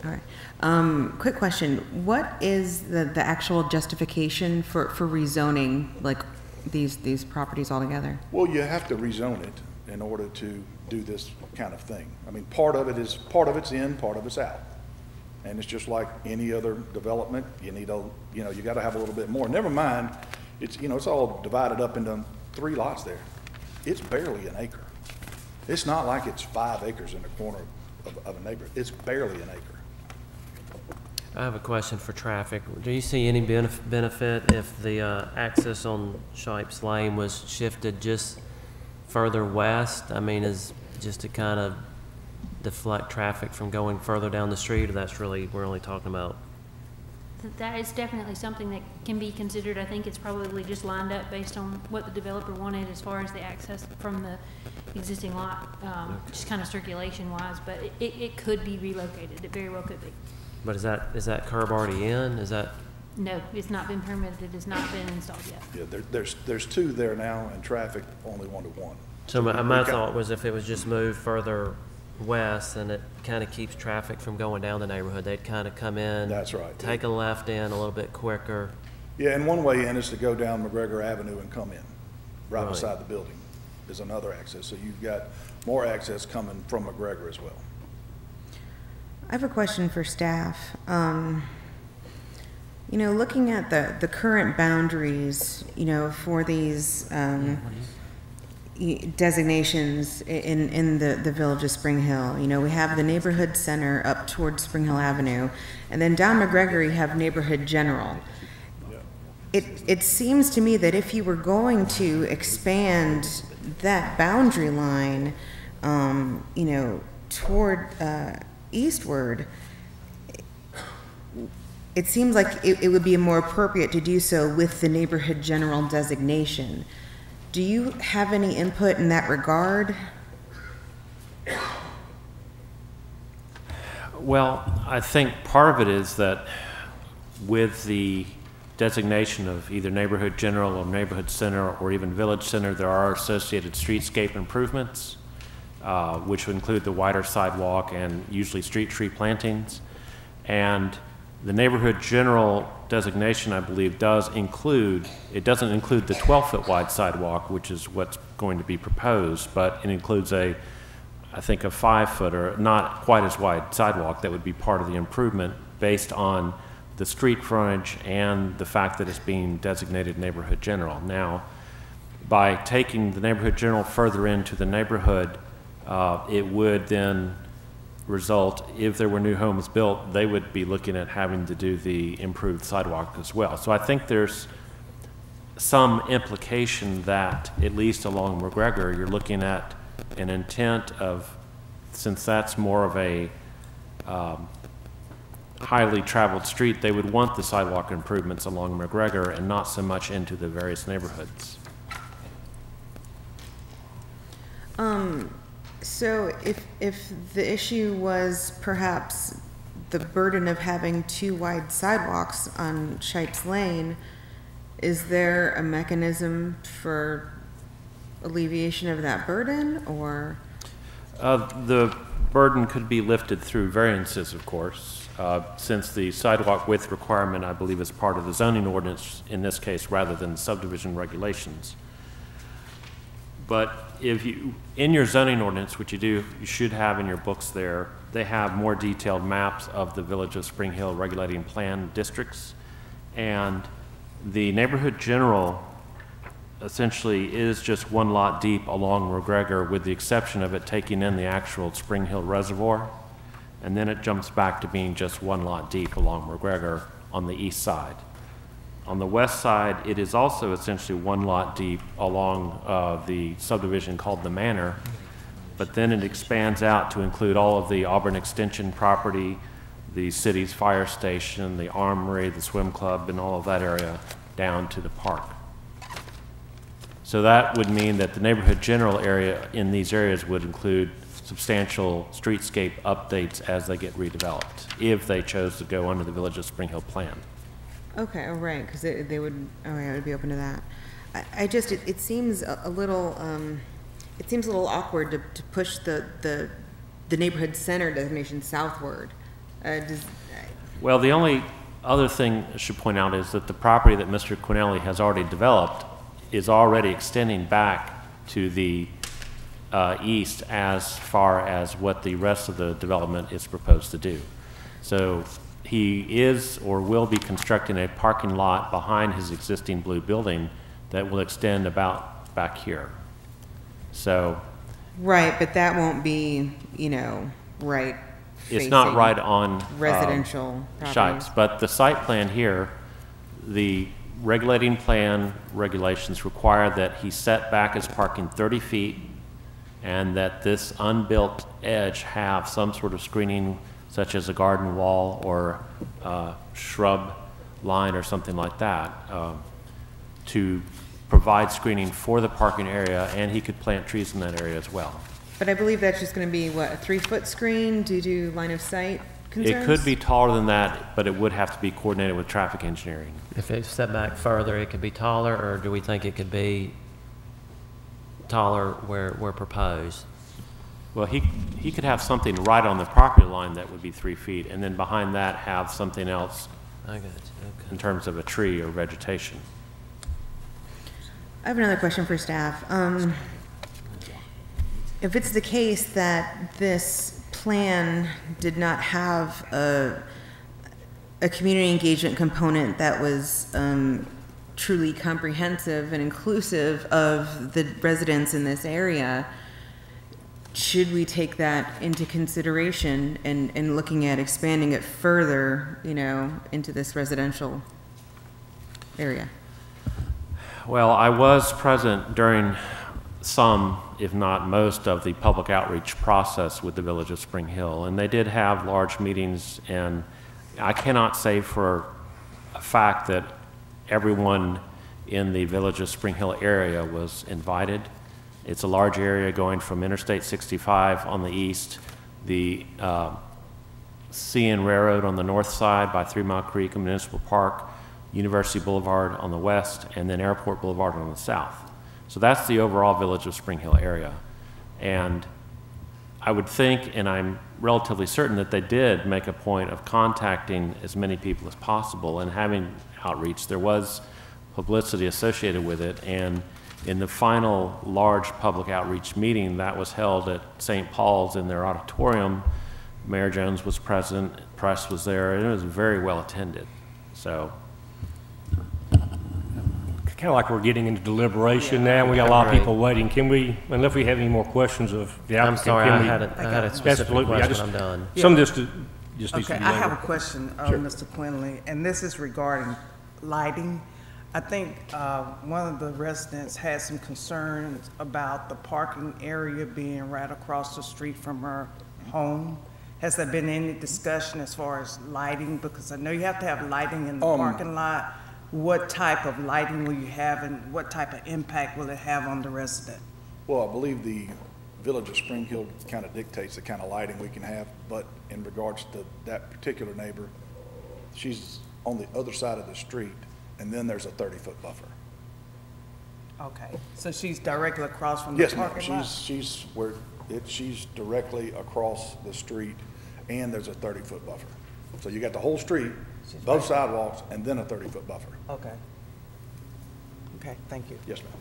All right. Quick question. What is the actual justification for rezoning, like, these properties altogether? Well, you have to rezone it in order to do this kind of thing. I mean, part of it's in, part of it's out. And it's just like any other development. You need you got to have a little bit more. Never mind, it's all divided up into 3 lots there. It's barely an acre. It's not like it's 5 acres in the corner of a neighborhood. It's barely an acre. I have a question for traffic. Do you see any benefit if the access on Shipes Lane was shifted just further west? I mean, is just to kind of deflect traffic from going further down the street, or that's really, we're only talking about? That is definitely something that can be considered. I think it's probably just lined up based on what the developer wanted as far as the access from the existing lot, just kind of circulation wise, but it could be relocated. It very well could be. But is that curb already in? Is that? No, it's not been permitted. It has not been installed yet. Yeah, there's 2 there now, and traffic only 1 to 1. So my thought was if it was just moved further west, and it kind of keeps traffic from going down the neighborhood, they'd kind of come in. That's right. Take a left in a little bit quicker. Yeah, and one way in is to go down McGregor Avenue and come in, right Right. beside the building is another access. So you've got more access coming from McGregor as well. I have a question for staff. Looking at the current boundaries, for these designations in the Village of Spring Hill, we have the neighborhood center up towards Spring Hill Avenue, and then down McGregor you have neighborhood general. It seems to me that if you were going to expand that boundary line, toward eastward, it seems like it would be more appropriate to do so with the neighborhood general designation. Do you have any input in that regard? Well, I think part of it is that with the designation of either neighborhood general or neighborhood center or even village center, there are associated streetscape improvements, which would include the wider sidewalk and usually street tree plantings. And the neighborhood general designation, I believe, doesn't include the 12-foot wide sidewalk, which is what's going to be proposed, but it includes I think a 5-foot or not quite as wide sidewalk that would be part of the improvement based on the street frontage and the fact that it's being designated neighborhood general. Now, by taking the neighborhood general further into the neighborhood, it would then result, if there were new homes built, they would be looking at having to do the improved sidewalk as well. So I think there's some implication that, at least along McGregor, you're looking at an intent of, since that's more of a highly traveled street, they would want the sidewalk improvements along McGregor and not so much into the various neighborhoods. So if the issue was perhaps the burden of having 2 wide sidewalks on Shipes Lane, is there a mechanism for alleviation of that burden, or? The burden could be lifted through variances, of course, since the sidewalk width requirement, I believe, is part of the zoning ordinance in this case rather than subdivision regulations. But if you, in your zoning ordinance, which you should have in your books there, they have more detailed maps of the Village of Spring Hill regulating plan districts. And the neighborhood general essentially is just 1 lot deep along McGregor, with the exception of it taking in the actual Spring Hill Reservoir. And then it jumps back to being just 1 lot deep along McGregor on the east side. On the west side, it is also essentially 1 lot deep along the subdivision called the Manor, but then it expands out to include all of the Auburn Extension property, the city's fire station, the armory, the swim club, and all of that area down to the park. So that would mean that the neighborhood general area in these areas would include substantial streetscape updates as they get redeveloped, if they chose to go under the Village of Spring Hill plan. Okay, oh, right, because they would, oh, yeah, I would be open to that. I just, it seems a little, it seems a little awkward to push the neighborhood center designation southward. Well, the only other thing I should point out is that the property that Mr. Quinelli has already developed is already extending back to the east as far as what the rest of the development is proposed to do. So he is or will be constructing a parking lot behind his existing blue building that will extend about back here. So. Right, but that won't be, you know, right. It's not right on residential Shipes, but the site plan here, the regulating plan regulations require that he set back his parking 30 feet and that this unbuilt edge have some sort of screening, such as a garden wall or shrub line or something like that, to provide screening for the parking area, and he could plant trees in that area as well. But I believe that's just going to be, what, a 3-foot screen due to line of sight concerns? It could be taller than that, but it would have to be coordinated with traffic engineering. If it's set back further, it could be taller, or do we think it could be taller where proposed? Well, he could have something right on the property line that would be 3 feet, and then behind that have something else in terms of a tree or vegetation. I have another question for staff. If it's the case that this plan did not have a community engagement component that was truly comprehensive and inclusive of the residents in this area, should we take that into consideration in looking at expanding it further, you know, into this residential area? Well, I was present during some, if not most, of the public outreach process with the Village of Spring Hill, and they did have large meetings, and I cannot say for a fact that everyone in the Village of Spring Hill area was invited. It's a large area going from Interstate 65 on the east, the CN Railroad on the north side by 3 Mile Creek and Municipal Park, University Boulevard on the west, and then Airport Boulevard on the south. So that's the overall Village of Spring Hill area. And I would think, and I'm relatively certain, that they did make a point of contacting as many people as possible and having outreach. There was publicity associated with it, and in the final large public outreach meeting that was held at St. Paul's in their auditorium, Mayor Jones was present, press was there, and it was very well attended. So. Kind of like we're getting into deliberation now. We got a lot of people waiting. Can we, unless we have any more questions of the applicant? I'm sorry, can I we, had a specific question. I'm done. Some of this just needs to Okay, be I have a labeled. question, Mr. Quinley, and this is regarding lighting. I think one of the residents had some concerns about the parking area being right across the street from her home. Has there been any discussion as far as lighting? Because I know you have to have lighting in the parking lot. What type of lighting will you have, and what type of impact will it have on the resident? Well, I believe the Village of Spring Hill kind of dictates the kind of lighting we can have, but in regards to that particular neighbor, she's on the other side of the street, and then there's a 30-foot buffer. Okay, so she's directly across from the Yes, ma'am, parking lot? she's directly across the street, and there's a 30-foot buffer. So you got the whole street, both sidewalks, and then a 30-foot buffer. Okay. Okay, thank you. Yes, ma'am.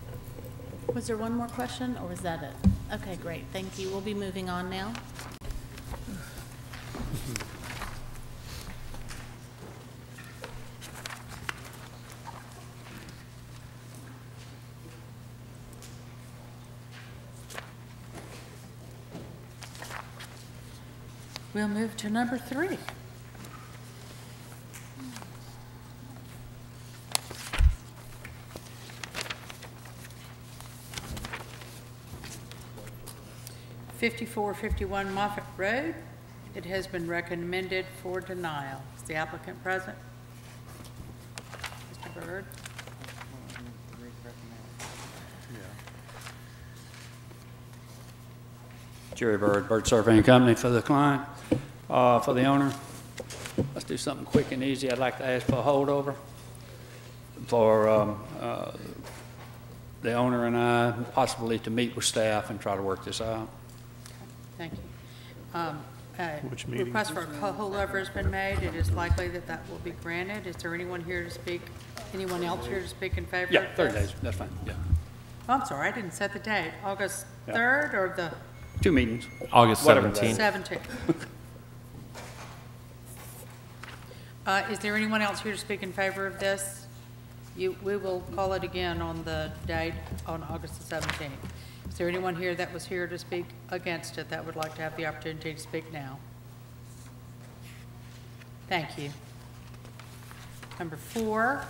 Was there one more question, or was that it? Okay, great, thank you. We'll be moving on now. We'll move to number 3. (5451) Moffett Road. It has been recommended for denial. Is the applicant present? Mr. Byrd? Jerry Byrd, Byrd Surveying Company for the client, for the owner. Let's do something quick and easy. I'd like to ask for a holdover for the owner and I, possibly to meet with staff and try to work this out. Thank you. Which meeting? Request for a holdover has been made. It is likely that that will be granted. Is there anyone here to speak, anyone else here to speak in favor Yeah, of 30 this? days, that's fine, yeah. Oh, I'm sorry, I didn't set the date. August Yeah. 3rd or the 2 meetings. August Whatever 17th. 17th? Is there anyone else here to speak in favor of this? We will call it again on the date on August the 17th. Is there anyone here that was here to speak against it that would like to have the opportunity to speak now? Thank you. Number 4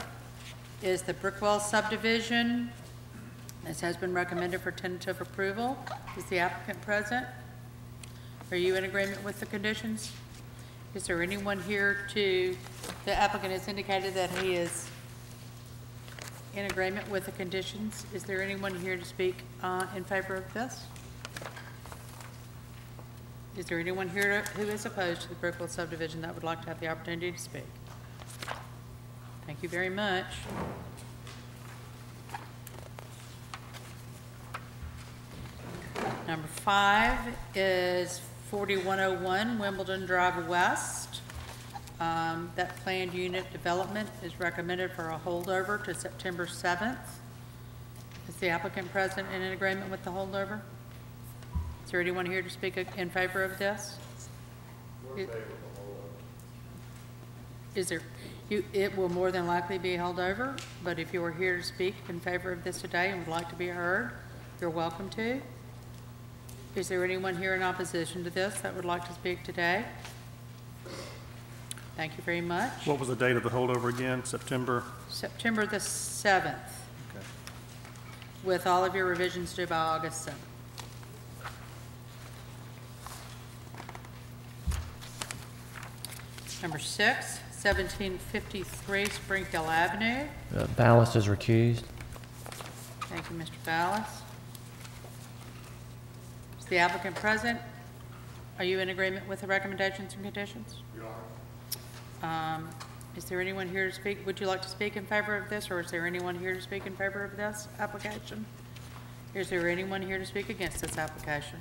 is the Brickwell subdivision. This has been recommended for tentative approval. Is the applicant present? Are you in agreement with the conditions? Is there anyone here the applicant has indicated that he is in agreement with the conditions. Is there anyone here to speak in favor of this? Is there anyone here who is opposed to the Brickwell subdivision that would like to have the opportunity to speak? Thank you very much. Number 5 is 4101 Wimbledon Drive West. That planned unit development is recommended for a holdover to September 7th. Is the applicant present and in agreement with the holdover? Is there anyone here to speak in favor of this? Is there, it will more than likely be held over, but if you are here to speak in favor of this today and would like to be heard, you're welcome to. Is there anyone here in opposition to this that would like to speak today? Thank you very much. What was the date of the holdover again? September? September the 7th. Okay. With all of your revisions due by August 7th. Number 6, 1753 Spring Hill Avenue. Ballas is recused. Thank you, Mr. Ballas. Is the applicant present? Are you in agreement with the recommendations and conditions? You are. Is there anyone here to speak? Would you like to speak in favor of this, or is there anyone here to speak in favor of this application? Is there anyone here to speak against this application?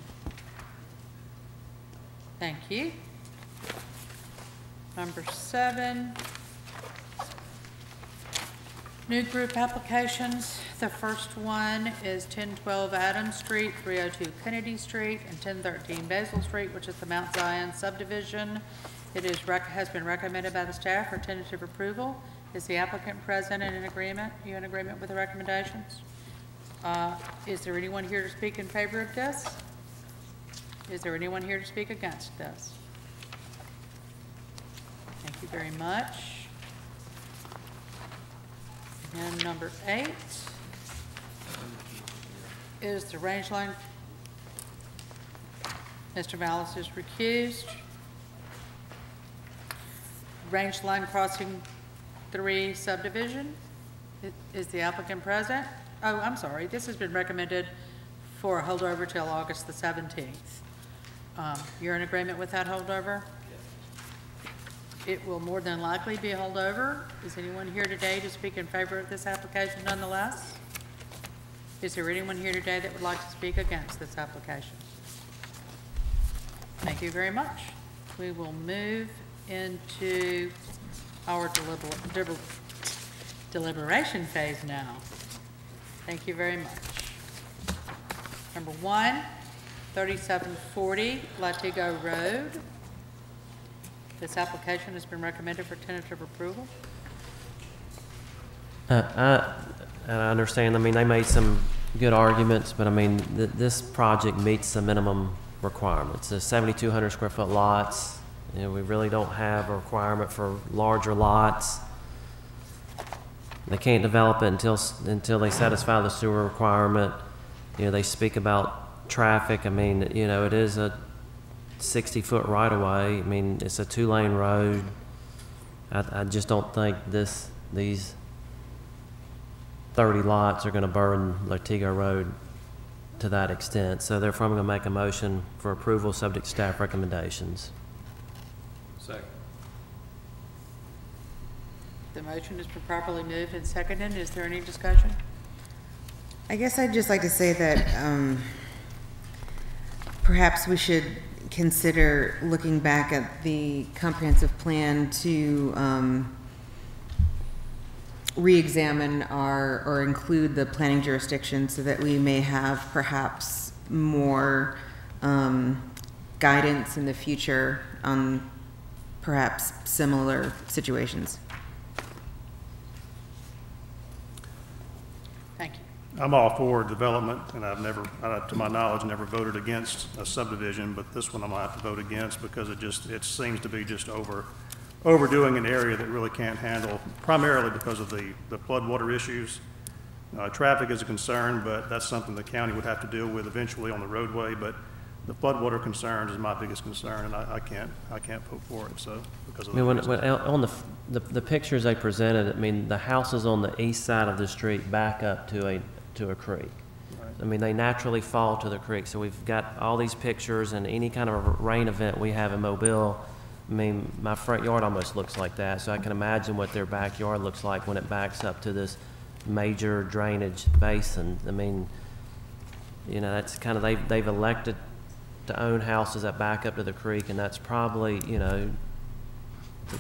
Thank you. Number 7, new group applications. The first one is 1012 Adams Street, 302 Kennedy Street, and 1013 Basil Street, which is the Mount Zion subdivision. It has been recommended by the staff for tentative approval. Is the applicant present and in agreement? Are you in agreement with the recommendations? Is there anyone here to speak in favor of this? Is there anyone here to speak against this? Thank you very much. And number 8 is the range line. Mr. Ballas is recused. Range line crossing 3 subdivision. Is the applicant present? Oh, I'm sorry. This has been recommended for a holdover till August the 17th. You're in agreement with that holdover? It will more than likely be a holdover. Is anyone here today to speak in favor of this application nonetheless? Is there anyone here today that would like to speak against this application? Thank you very much. We will move into our deliberation phase now. Thank you very much. Number 1, 3740 Latigo Road. This application has been recommended for tentative approval. I understand, I mean, they made some good arguments, but I mean, this project meets the minimum requirements. The 7,200 square foot lots, you know, we really don't have a requirement for larger lots. They can't develop it until they satisfy the sewer requirement. You know, they speak about traffic. I mean, you know, it is a 60-foot right-of-way. I mean, it's a 2-lane road. I just don't think these 30 lots are going to burden Latigo Road to that extent. So therefore, I'm going to make a motion for approval subject to staff recommendations. Second. The motion has been properly moved and seconded. Is there any discussion? I guess I'd just like to say that perhaps we should consider looking back at the comprehensive plan to re-examine or include the planning jurisdiction so that we may have perhaps more guidance in the future on perhaps similar situations. Thank you. I'm all for development, and I've never, to my knowledge, never voted against a subdivision, but this one I'm gonna have to vote against because it seems to be just overdoing an area that really can't handle, primarily because of the floodwater issues. Traffic is a concern, but that's something the county would have to deal with eventually on the roadway, but the floodwater concerns is my biggest concern, and I can't vote for it, so, because of I mean, that. on the pictures they presented, I mean, the houses on the east side of the street back up to a creek. Right. I mean, they naturally fall to the creek. So we've got all these pictures, and any kind of a rain event we have in Mobile, I mean, my front yard almost looks like that. So I can imagine what their backyard looks like when it backs up to this major drainage basin. I mean, you know, that's kind of, they've elected to own houses that back up to the creek, and that's probably, you know,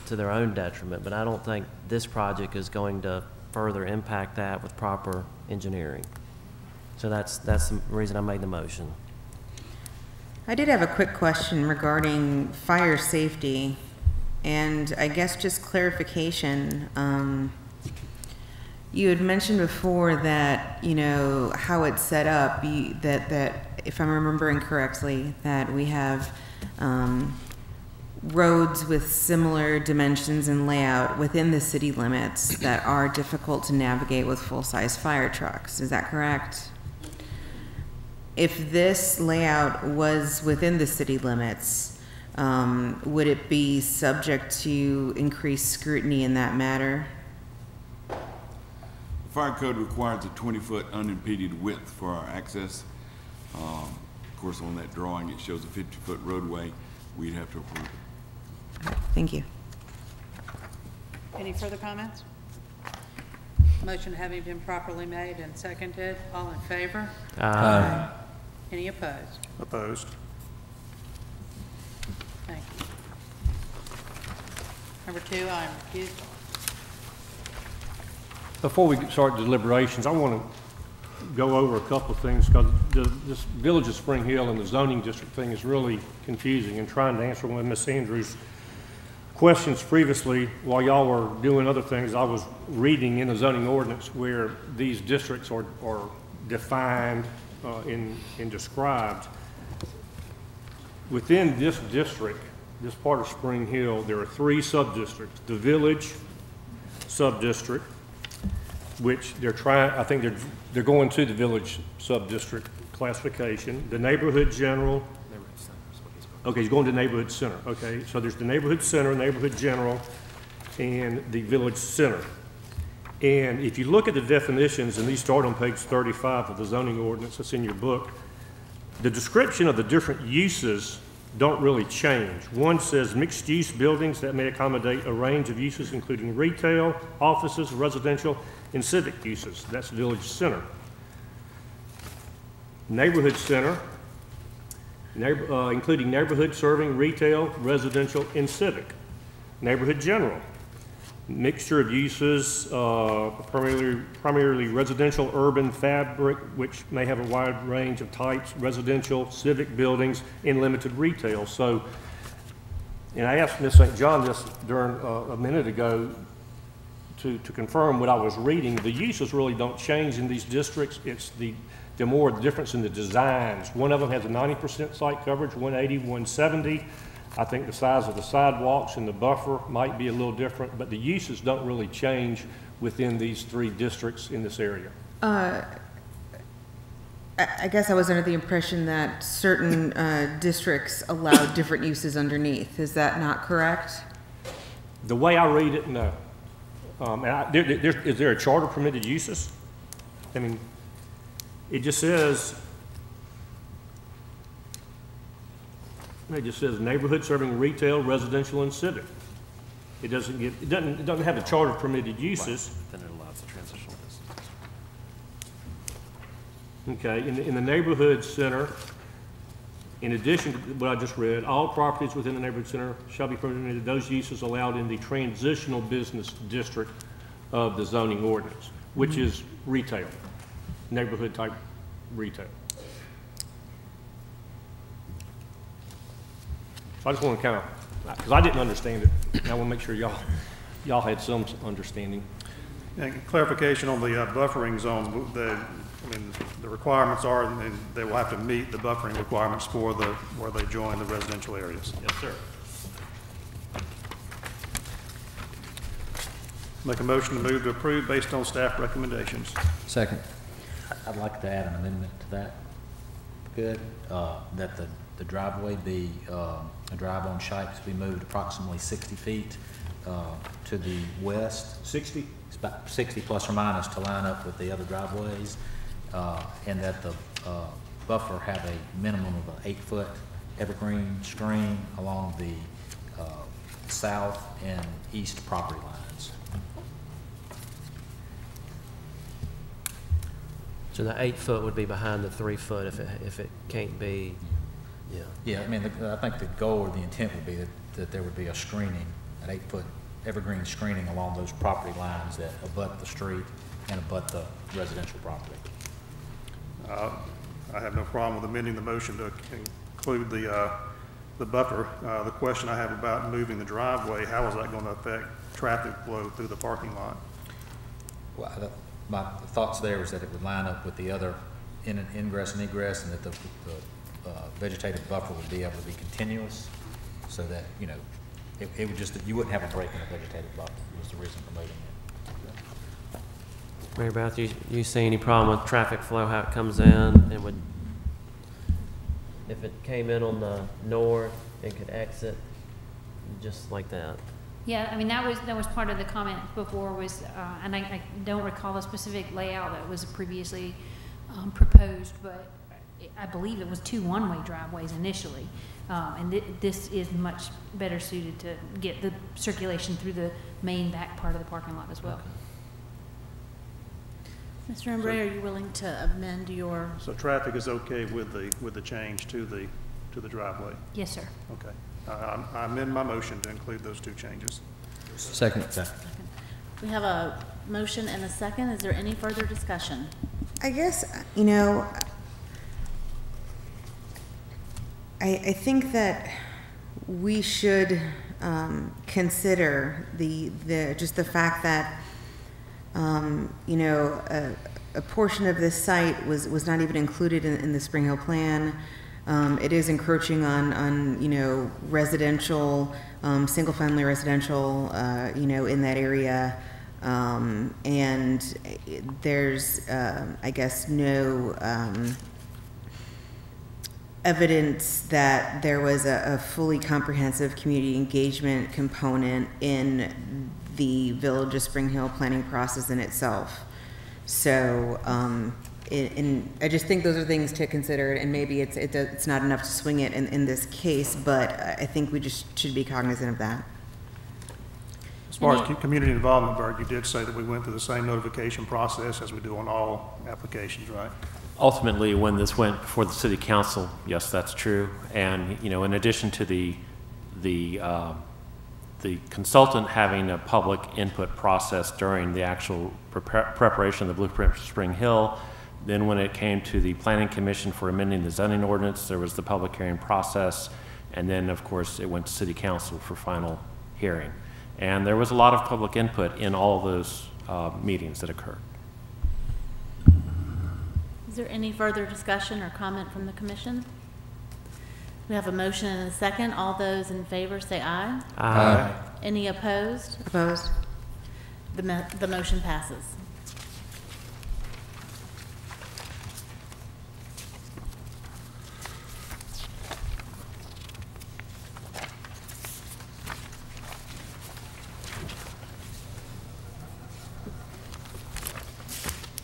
to their own detriment. But I don't think this project is going to further impact that with proper engineering. So that's the reason I made the motion. I did have a quick question regarding fire safety, and I guess just clarification. You had mentioned before that, you know, how it's set up, that if I'm remembering correctly, that we have roads with similar dimensions and layout within the city limits that are difficult to navigate with full-size fire trucks. Is that correct? If this layout was within the city limits, would it be subject to increased scrutiny in that matter? The fire code requires a 20-foot unimpeded width for our access. Of course, on that drawing, it shows a 50-foot roadway. We'd have to approve it. Thank you. Any further comments? Motion having been properly made and seconded, all in favor? Aye. Any opposed? Opposed. Thank you. Number 2, I'm recused. Before we start deliberations, I want to go over a couple of things because this Village of Spring Hill and the zoning district thing is really confusing, and trying to answer one of Ms. Andrews' questions previously while y'all were doing other things. I was reading in the zoning ordinance where these districts are defined and described. Within this district, this part of Spring Hill, there are 3 sub-districts. The Village sub-district, which I think they're going to the Village sub-district classification. The Neighborhood General. Okay, he's going to Neighborhood Center. Okay, so there's the Neighborhood Center, Neighborhood General, and the Village Center. And if you look at the definitions, and these start on page 35 of the zoning ordinance that's in your book, The description of the different uses don't really change. One says mixed-use buildings that may accommodate a range of uses, including retail, offices, residential, and civic uses. That's village center. Neighborhood center, including neighborhood serving retail, residential, and civic. Neighborhood general, mixture of uses, primarily residential, urban, fabric, which may have a wide range of types, residential, civic buildings, and limited retail. So, and I asked Ms. St. John just during a minute ago to confirm what I was reading. The uses really don't change in these districts. It's the more difference in the designs. One of them has a 90% site coverage, 180, 170. I think the size of the sidewalks and the buffer might be a little different, but the uses don't really change within these three districts in this area. I guess I was under the impression that certain districts allow different uses underneath. Is that not correct? The way I read it, no. Is there a charter permitted uses? I mean, it just says, neighborhood serving retail, residential, and civic. It doesn't have a charter permitted uses. Right. Then it allows the transitional business. Okay, in the neighborhood center, in addition to what I just read, all properties within the neighborhood center shall be permitted those uses allowed in the transitional business district of the zoning ordinance, which is retail, neighborhood type retail. So I just want to kind of, because I didn't understand it, and I want to make sure y'all had some understanding. And clarification on the buffering zone, the requirements are, and they will have to meet the buffering requirements for where they join the residential areas. Yes, sir. Make a motion to move to approve based on staff recommendations. Second. I'd like to add an amendment to that. Good. That the driveway be, a drive on Shipes be moved approximately 60 feet to the west. 60? It's about 60 plus or minus to line up with the other driveways. And that the buffer have a minimum of an 8-foot evergreen screen along the south and east property lines. So the 8-foot would be behind the 3-foot if it can't be, yeah. Yeah, I mean, I think the goal or the intent would be that there would be a screening, an 8-foot evergreen screening along those property lines that abut the street and abut the residential property. I have no problem with amending the motion to include the buffer. The question I have about moving the driveway, how is that going to affect traffic flow through the parking lot? Well, my thoughts there was that it would line up with the other ingress and egress, and that the vegetative buffer would be able to be continuous, so that, you know, it would just, that you wouldn't have a break in the vegetative buffer, was the reason for moving it. Mary Beth, you see any problem with traffic flow, how it comes in? It would, if it came in on the north, it could exit just like that. Yeah, I mean, that was part of the comment before was, and I don't recall a specific layout that was previously proposed, but I believe it was 2 one-way driveways initially. And this is much better suited to get the circulation through the main back part of the parking lot as well. Mr. Embray, are you willing to amend your? So traffic is okay with the change to the driveway? Yes, sir. Okay. I amend my motion to include those 2 changes. Second. We have a motion and a second. Is there any further discussion? I guess, you know, I think that we should consider just the fact that you know, a portion of this site was not even included in the Spring Hill plan. It is encroaching on you know, residential, single-family residential, you know, in that area, and there's, I guess, no evidence that there was a fully comprehensive community engagement component in the Village of Spring Hill planning process in itself. So And I just think those are things to consider, and maybe it's not enough to swing it in this case, but I think we just should be cognizant of that. As far as community involvement, Bert, you did say that we went through the same notification process as we do on all applications, right? Ultimately, when this went before the city council, yes, that's true. And, you know, in addition to the consultant having a public input process during the actual preparation of the blueprint for Spring Hill, then when it came to the Planning Commission for amending the zoning ordinance, there was the public hearing process, and then, of course, it went to city council for final hearing. And there was a lot of public input in all of those meetings that occurred. Is there any further discussion or comment from the commission? We have a motion and a second. All those in favor say aye. Aye. Any opposed? Opposed? The motion passes.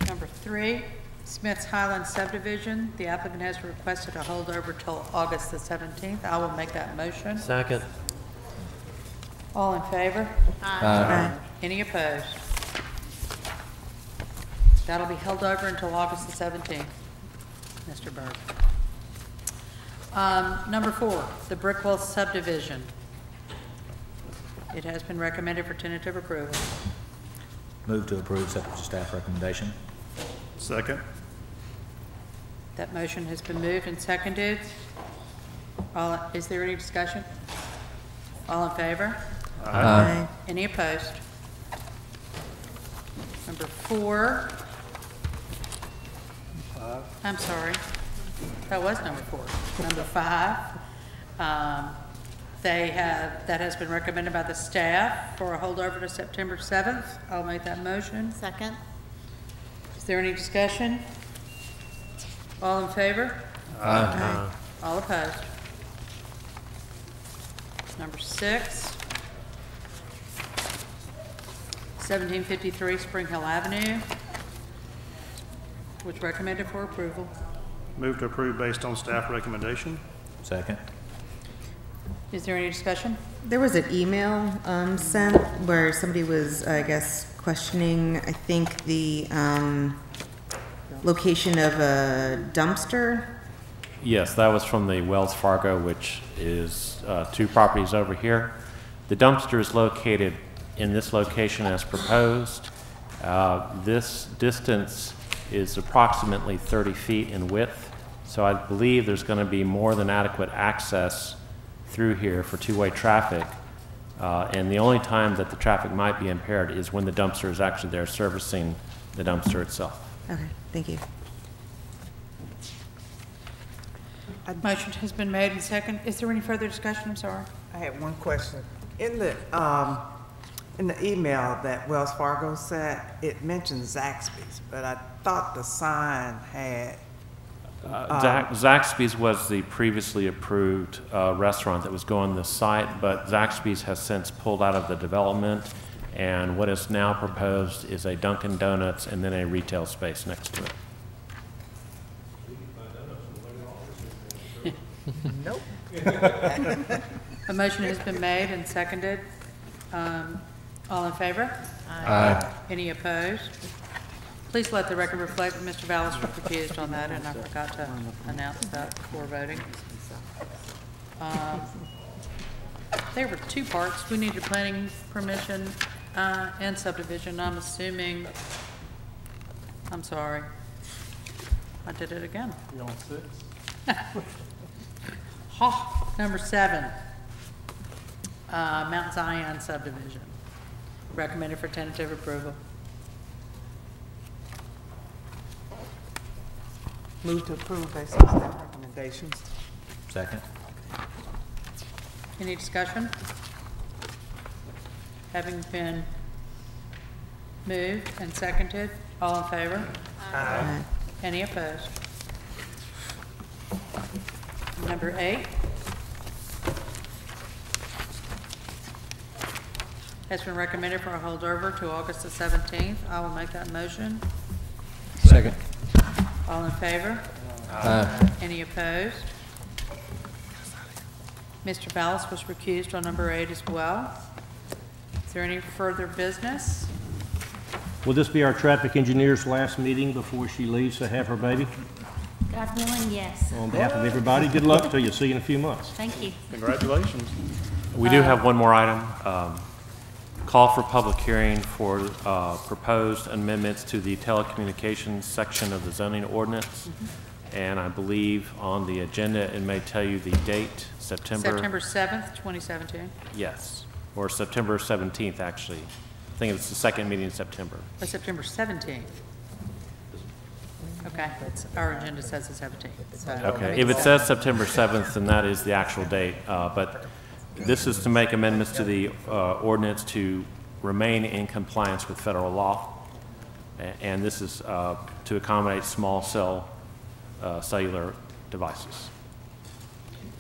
Number 3, Smith's Highland subdivision. The applicant has requested a holdover till August the 17th. I will make that motion. Second. All in favor? Aye. Any opposed? That'll be held over until August the 17th, Mr. Berg. Number 4, the Brickwell subdivision. It has been recommended for tentative approval. Move to approve, subject to staff recommendation. Second. That motion has been moved and seconded. Is there any discussion? All in favor? Aye. Any opposed? Number 4. I'm sorry. That was number 4. Number 5. That has been recommended by the staff for a holdover to September 7th. I'll make that motion. Second. Is there any discussion? All in favor? Aye. All opposed? Number 6. 1753 Spring Hill Avenue, which recommended for approval. Move to approve based on staff recommendation. Second. Is there any discussion? There was an email sent where somebody was, I guess, questioning, I think, the location of a dumpster. Yes, that was from the Wells Fargo, which is 2 properties over here. The dumpster is located in this location as proposed. This distance is approximately 30 feet in width, so I believe there's going to be more than adequate access through here for two-way traffic. And the only time that the traffic might be impaired is when the dumpster is actually there servicing the dumpster itself. Okay, thank you. Motion has been made and second. Is there any further discussion? I'm sorry. I had one question. In the email that Wells Fargo sent, it mentioned Zaxby's, but I thought the sign had. Zaxby's was the previously approved restaurant that was going on the site, but Zaxby's has since pulled out of the development, and what is now proposed is a Dunkin' Donuts and then a retail space next to it. Nope. A motion has been made and seconded. All in favor? Aye. Any opposed? Please let the record reflect that Mr. Vallis was confused on that, and I forgot to announce that before voting. There were 2 parts. We needed planning permission and subdivision. I'm assuming, I'm sorry. I did it again. You on 6? Number 7, Mount Zion subdivision. Recommended for tentative approval. Move to approve based on staff recommendations. Second. Any discussion? Having been moved and seconded, all in favor? Aye. Any opposed? Number 8. Has been recommended for a holdover to August the 17th. I will make that motion. Second. All in favor? Aye. Any opposed? Mr. Vallis was recused on number 8 as well. Is there any further business? Will this be our traffic engineer's last meeting before she leaves to have her baby? God willing, yes. On behalf of everybody, good luck to you. See you in a few months. Thank you. Congratulations. We do have one more item. Call for public hearing for proposed amendments to the telecommunications section of the zoning ordinance. And I believe on the agenda, it may tell you the date, September 7th, 2017. Yes, or September 17th, actually. I think it's the second meeting in September. Or September 17th. Okay, our agenda says the 17th. So Okay, if it says September 7th, then that is the actual date. But this is to make amendments to the ordinance to remain in compliance with federal law. And this is to accommodate small cell cellular devices.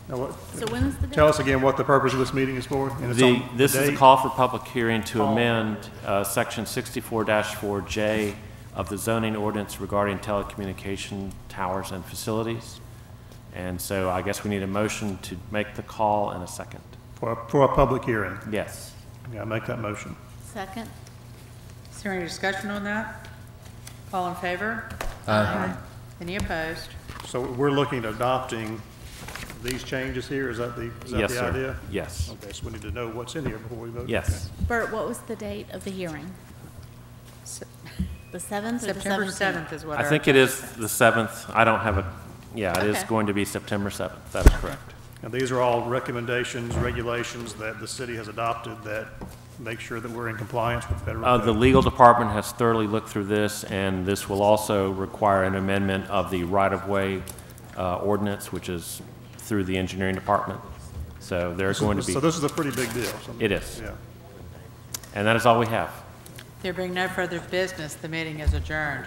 Now, what, So when is the date? tell us again what the purpose of this meeting is for? And it's on This the is a date? call for public hearing to amend Section 64-4J of the zoning ordinance regarding telecommunication towers and facilities. And so I guess we need a motion to make the call and a second. For a public hearing. Yes. Yeah, make that motion. Second. Is there any discussion on that? All in favor? Aye. Any opposed? So we're looking at adopting these changes here, is that Yes, the sir. idea? Yes. Okay, so we need to know what's in here before we vote? Yes. Bert, what was the date of the hearing? The 7th or the 17th? September 7th is what I our think it agenda is says. the 7th. I don't have a, yeah, it is Okay. going to be September 7th. That is correct. And these are all recommendations, regulations that the city has adopted that make sure that we're in compliance with federal code. The legal department has thoroughly looked through this, and this will also require an amendment of the right-of-way ordinance, which is through the engineering department. So there's going to be, So this is a pretty big deal. It is. Yeah. and that is all we have. There being no further business, the meeting is adjourned.